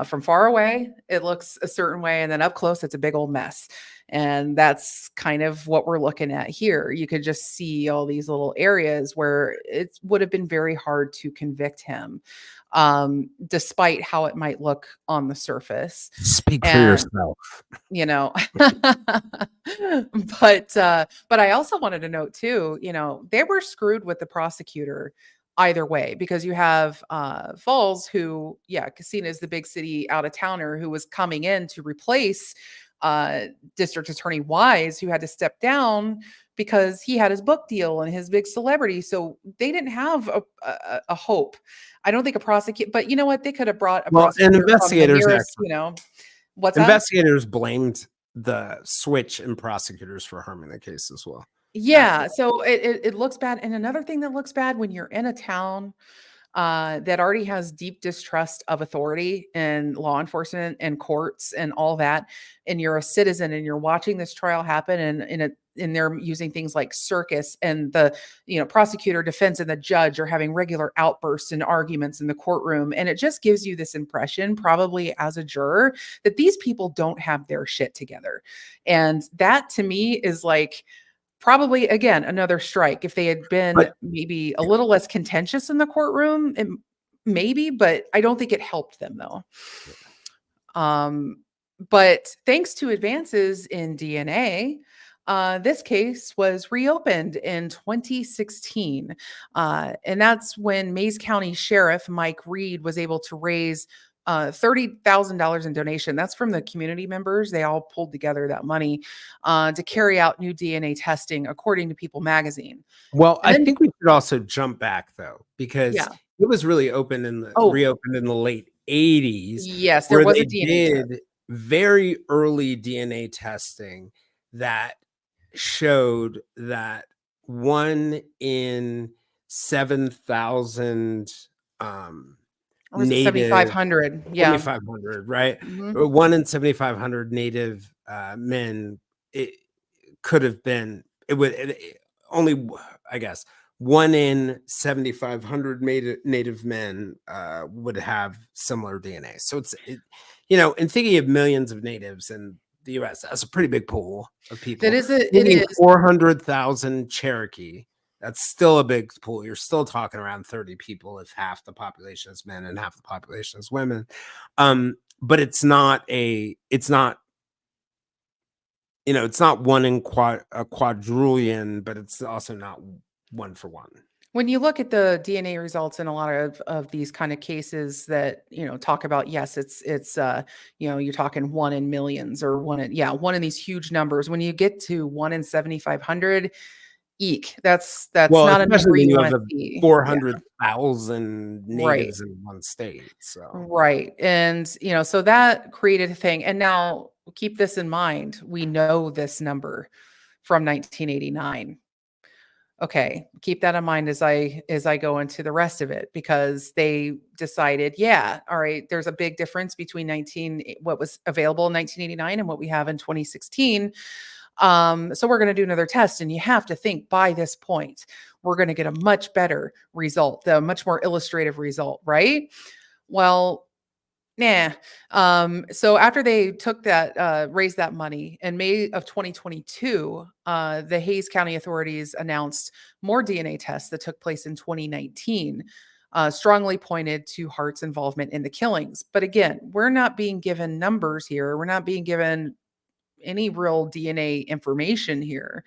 S2: From far away, it looks a certain way, and then up close, it's a big old mess. And that's kind of what we're looking at here. You could just see all these little areas where it would have been very hard to convict him, despite how it might look on the surface.
S1: Speak for
S2: And
S1: yourself.
S2: you know but I also wanted to note too, they were screwed with the prosecutor either way, because you have Falls, who seen as the big city out of towner, who was coming in to replace District Attorney Wise, who had to step down because he had his book deal and his big celebrity. So they didn't have a hope. I don't think a prosecutor, but you know what, they could have brought a prosecutor
S1: and investigators
S2: from the nearest, what's that?
S1: Investigators blamed the switch in prosecutors for harming the case as well.
S2: Yeah, so it looks bad. And another thing that looks bad when you're in a town that already has deep distrust of authority and law enforcement and courts and all that, and you're a citizen and you're watching this trial happen, and they're using things like circus, and the prosecutor, defense, and the judge are having regular outbursts and arguments in the courtroom, and it just gives you this impression, probably as a juror, that these people don't have their shit together. And that to me is like probably, again, another strike. If they had been maybe a little less contentious in the courtroom, maybe, but I don't think it helped them though. But thanks to advances in DNA, This case was reopened in 2016. And that's when Mays County Sheriff Mike Reed was able to raise $30,000 in donation. That's from the community members. They all pulled together that money to carry out new DNA testing, according to People magazine.
S1: Well,
S2: And
S1: I
S2: then,
S1: think we should also jump back though, because
S2: yeah.
S1: it was really open in the
S2: Oh,
S1: reopened in the late 80s,
S2: yes, there
S1: where
S2: was a
S1: they
S2: DNA test.
S1: did very early DNA testing that showed that 1 in 7,000
S2: Or was it
S1: native
S2: 7,500? Yeah.
S1: 7,500, right?
S2: Mhm.
S1: 1 in 7,500 native men, it could have been, it would only, I guess, 1 in 7,500 native men would have similar DNA. So in thinking of millions of natives in the US, that's a pretty big pool of
S2: That
S1: people.
S2: is it
S1: Thinking
S2: is.
S1: 400,000 Cherokee, that's still a big pool. You're still talking around 30 people if half the population is men and half the population is women. But it's not it's not one in a quadrillion, but it's also not 1 for 1.
S2: When you look at the DNA results in a lot of these kind of cases that, talk about, yes, you're talking one in millions or one in these huge numbers. When you get to 1 in 7,500, eek, that's
S1: Well,
S2: not a
S1: especially
S2: number
S1: when
S2: you
S1: you have
S2: want to
S1: the
S2: see. Yeah,
S1: 400,000
S2: right.
S1: natives in one state. So,
S2: Right. And, so that created a thing. And now keep this in mind. We know this number from 1989. Okay, keep that in mind as I go into the rest of it, because they decided, yeah, all right, there's a big difference between what was available in 1989 and what we have in 2016. So we're going to do another test, and you have to think by this point we're going to get a much better result, the much more illustrative result, right? Well, nah. So after they took that, raised that money in May of 2022, the Hayes County authorities announced more DNA tests that took place in 2019, strongly pointed to Hart's involvement in the killings. But again, we're not being given numbers here. We're not being given any real DNA information here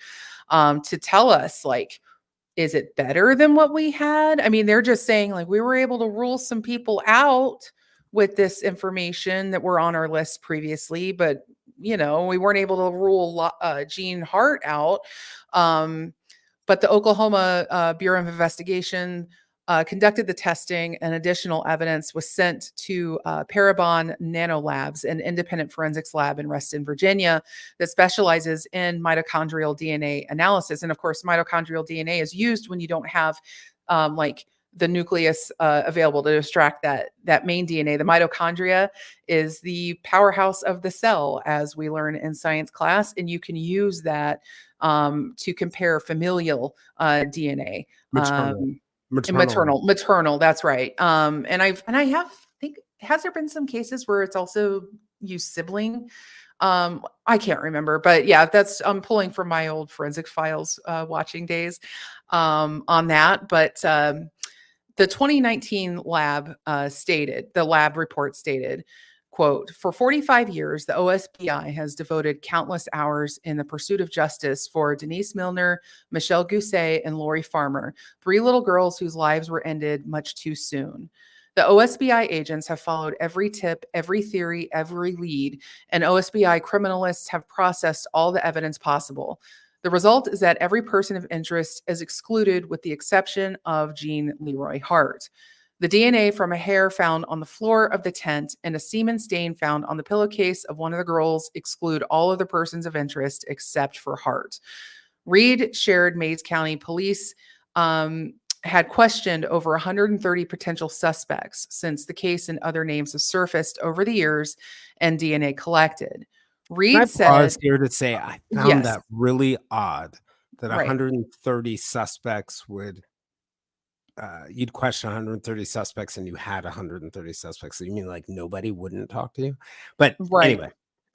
S2: to tell us, like, is it better than what we had? I mean, they're just saying, like, we were able to rule some people out with this information that were on our list previously, but we weren't able to rule Gene Hart out. Um, but the Oklahoma Bureau of Investigation conducted the testing, and additional evidence was sent to Parabon Nanolabs, an independent forensics lab in Reston, Virginia, that specializes in mitochondrial DNA analysis. And of course, mitochondrial DNA is used when you don't have like the nucleus available to extract that main DNA. The mitochondria is the powerhouse of the cell, as we learn in science class, and you can use that to compare familial DNA.
S1: maternal,
S2: And
S1: maternal.
S2: maternal, that's right. And I have think has there been some cases where it's also used sibling? I can't remember, but yeah, that's I'm pulling from my old forensic files watching days on that. But the 2019 lab report stated, quote, "For 45 years, the OSBI has devoted countless hours in the pursuit of justice for Denise Milner, Michelle Gousset, and Lori Farmer, 3 little girls whose lives were ended much too soon. The OSBI agents have followed every tip, every theory, every lead, and OSBI criminalists have processed all the evidence possible. The result is that every person of interest is excluded with the exception of Gene Leroy Hart. The DNA from a hair found on the floor of the tent and a semen stain found on the pillowcase of one of the girls exclude all other persons of interest except for Hart." Reed shared Mays County Police had questioned over 130 potential suspects since the case and other names have surfaced over the years and DNA collected.
S1: Can I
S2: Reed said,
S1: pause here to say I found
S2: yes,
S1: that really odd that
S2: right.
S1: 130 suspects would you'd question 130 suspects and you had 130 suspects. So you mean like nobody wouldn't talk to you? But
S2: Right.
S1: anyway,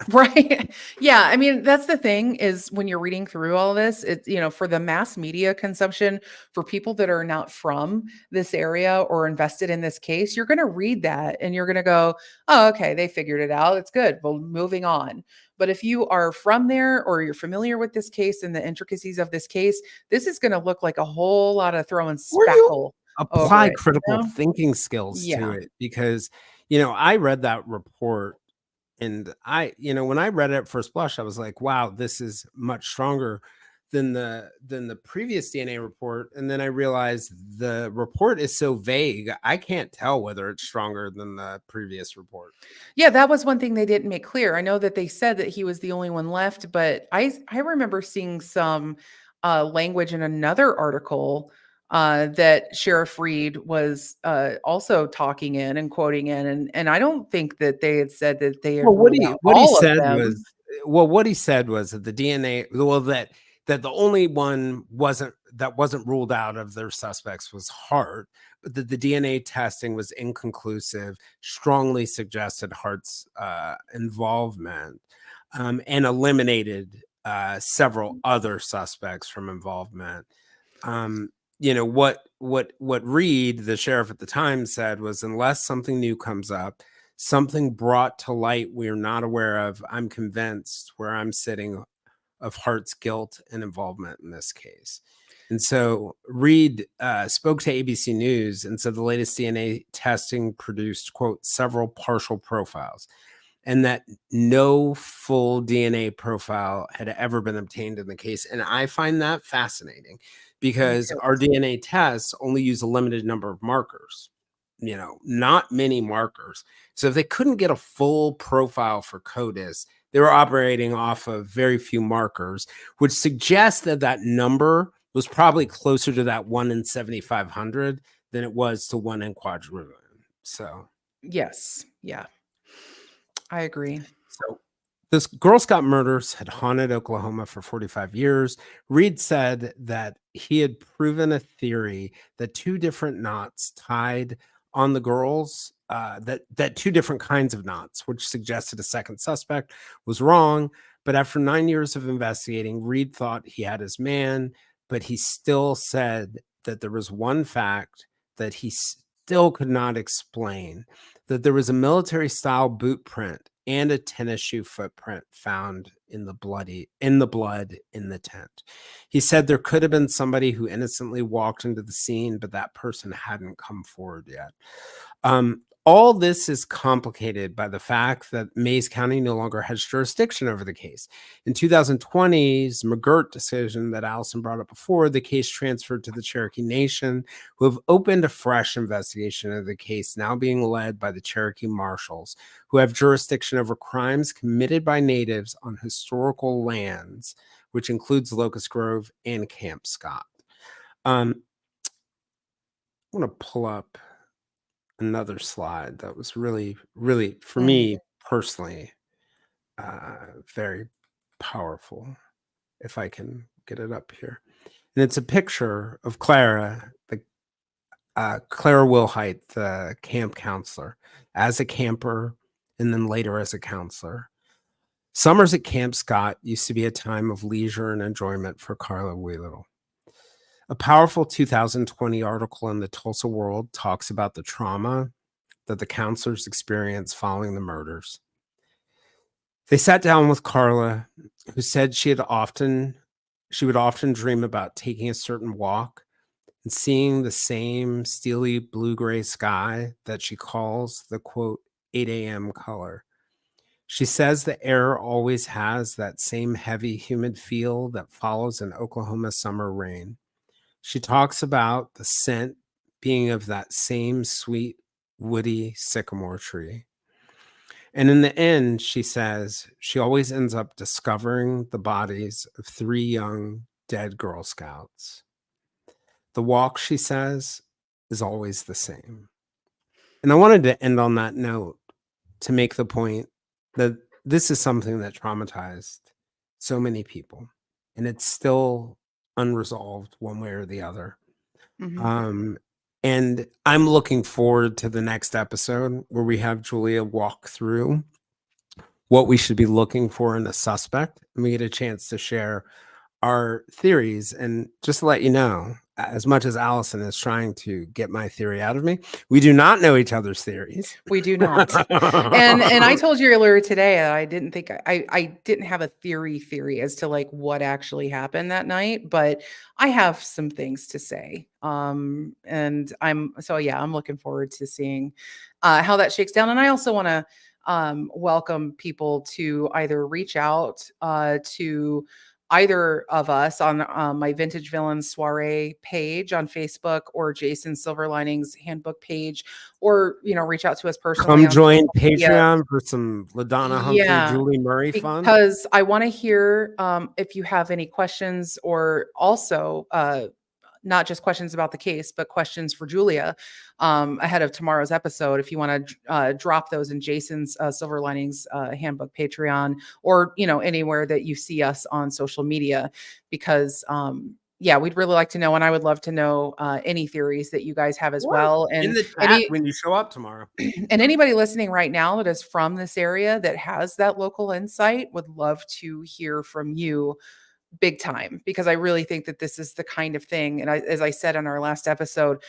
S2: Right. Yeah. I mean, that's the thing is when you're reading through all this, it's, for the mass media consumption, for people that are not from this area or invested in this case, you're going to read that and you're going to go, oh, okay, they figured it out. It's good. Well, moving on. But if you are from there or you're familiar with this case and the intricacies of this case, this is going to look like a whole lot of throwing
S1: Or you
S2: spackle over
S1: apply
S2: it, you
S1: critical
S2: know?
S1: thinking skills to
S2: Yeah.
S1: it because, I read that report and when I read it at first blush, I was like, wow, this is much stronger than the previous DNA report. And then I realized the report is so vague, I can't tell whether it's stronger than the previous report.
S2: Yeah, that was one thing they didn't make clear. I know that they said that he was the only one left, but I remember seeing some language in another article that Sheriff Reed was also talking in and quoting in, and I don't think that they had said that they
S1: Well,
S2: had ruled out
S1: what he
S2: all of
S1: said
S2: them.
S1: was what he said was that the DNA, well, that the only one wasn't ruled out of their suspects was Hart, but that the DNA testing was inconclusive, strongly suggested Hart's involvement, and eliminated several other suspects from involvement. Um, what Reed, the sheriff at the time, said was, unless something new comes up, something brought to light we're not aware of, I'm convinced where I'm sitting of Hart's guilt and involvement in this case. And so Reed spoke to ABC News and said the latest DNA testing produced, quote, several partial profiles, and that no full DNA profile had ever been obtained in the case. And I find that fascinating
S2: Me
S1: because
S2: too.
S1: our DNA tests only use a limited number of markers, not many markers. So if they couldn't get a full profile for CODIS, they were operating off of very few markers, which suggests that that number was probably closer to that 1 in 7,500 than it was to 1 in quadrillion. So
S2: Yes. Yeah. I agree.
S1: So this Girl Scout murders had haunted Oklahoma for 45 years. Reed said that he had proven a theory that two different knots tied on the girls, that two different kinds of knots, which suggested a second suspect, was wrong. But after 9 years of investigating, Reed thought he had his man, but he still said that there was one fact that he still could not explain, that there was a military style boot print and a tennis shoe footprint found in the blood in the tent. He said there could have been somebody who innocently walked into the scene, but that person hadn't come forward yet. All this is complicated by the fact that Mays County no longer has jurisdiction over the case. In 2020's McGirt decision that Allison brought up before, the case transferred to the Cherokee Nation, who have opened a fresh investigation of the case, now being led by the Cherokee Marshals, who have jurisdiction over crimes committed by natives on historical lands, which includes Locust Grove and Camp Scott. I'm going to pull up another slide that was really, really, for me personally, very powerful. If I can get it up here. And it's a picture of Clara, Clara Wilhite, the camp counselor, as a camper and then later as a counselor. Summers at Camp Scott used to be a time of leisure and enjoyment for Carla Wheelittle. A powerful 2020 article in the Tulsa World talks about the trauma that the counselors experienced following the murders. They sat down with Carla, who said she would often dream about taking a certain walk and seeing the same steely blue-gray sky that she calls the, quote, 8 a.m. color. She says the air always has that same heavy, humid feel that follows an Oklahoma summer rain. She talks about the scent being of that same sweet, woody sycamore tree. And in the end, she says she always ends up discovering the bodies of 3 young dead Girl Scouts. The walk, she says, is always the same. And I wanted to end on that note to make the point that this is something that traumatized so many people, and it's still unresolved one way or the other.
S2: Mhm.
S1: And I'm looking forward to the next episode where we have Julia walk through what we should be looking for in a suspect, and we get a chance to share our theories. And just to let you know, as much as Allison is trying to get my theory out of me, we do not know each other's theories.
S2: We do not. And I told you earlier today that I didn't think I didn't have a theory as to like what actually happened that night, but I have some things to say. And I'm looking forward to seeing how that shakes down. And I also want to welcome people to either reach out to either of us on my Vintage Villains Soiree page on Facebook or Jason Silver Linings Handbook page, or reach out to us personally.
S1: Come
S2: On
S1: join
S2: social media.
S1: Patreon for some LaDonna Humphrey,
S2: Yeah,
S1: Julie Murray fun.
S2: because I want to hear if you have any questions, or also not just questions about the case, but questions for Julia ahead of tomorrow's episode. If you want to drop those in Jason's Silver Linings Handbook Patreon, or anywhere that you see us on social media, because we'd really like to know, and I would love to know any theories that you guys have as well. And
S1: in the chat when you show up tomorrow.
S2: And anybody listening right now that is from this area that has that local insight, would love to hear from you big time, because I really think that this is the kind of thing. And as I said in our last episode,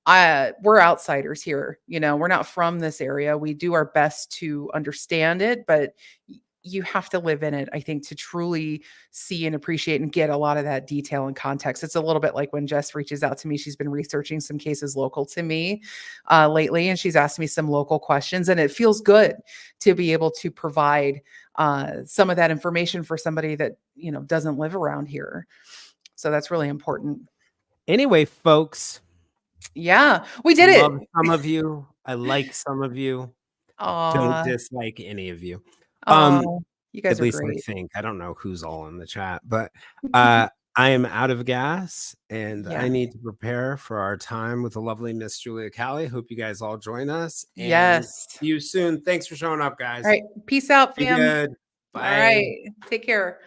S2: we're outsiders here. We're not from this area. We do our best to understand it, but you have to live in it, I think, to truly see and appreciate and get a lot of that detail and context. It's a little bit like when Jess reaches out to me. She's been researching some cases local to me lately, and she's asked me some local questions, and it feels good to be able to provide some of that information for somebody that doesn't live around here. So that's really important.
S1: Anyway, folks.
S2: Yeah, we did it.
S1: Some of you. I like some of you. Don't dislike any of you.
S2: You guys
S1: at least
S2: great.
S1: I think. I don't know who's all in the chat, but I am out of gas, and I need to prepare for our time with the lovely Miss Julia Cali. Hope you guys all join us. And
S2: yes.
S1: See you soon. Thanks for showing up, guys.
S2: All right. Peace out, fam.
S1: Be good. Bye.
S2: All right. Take care.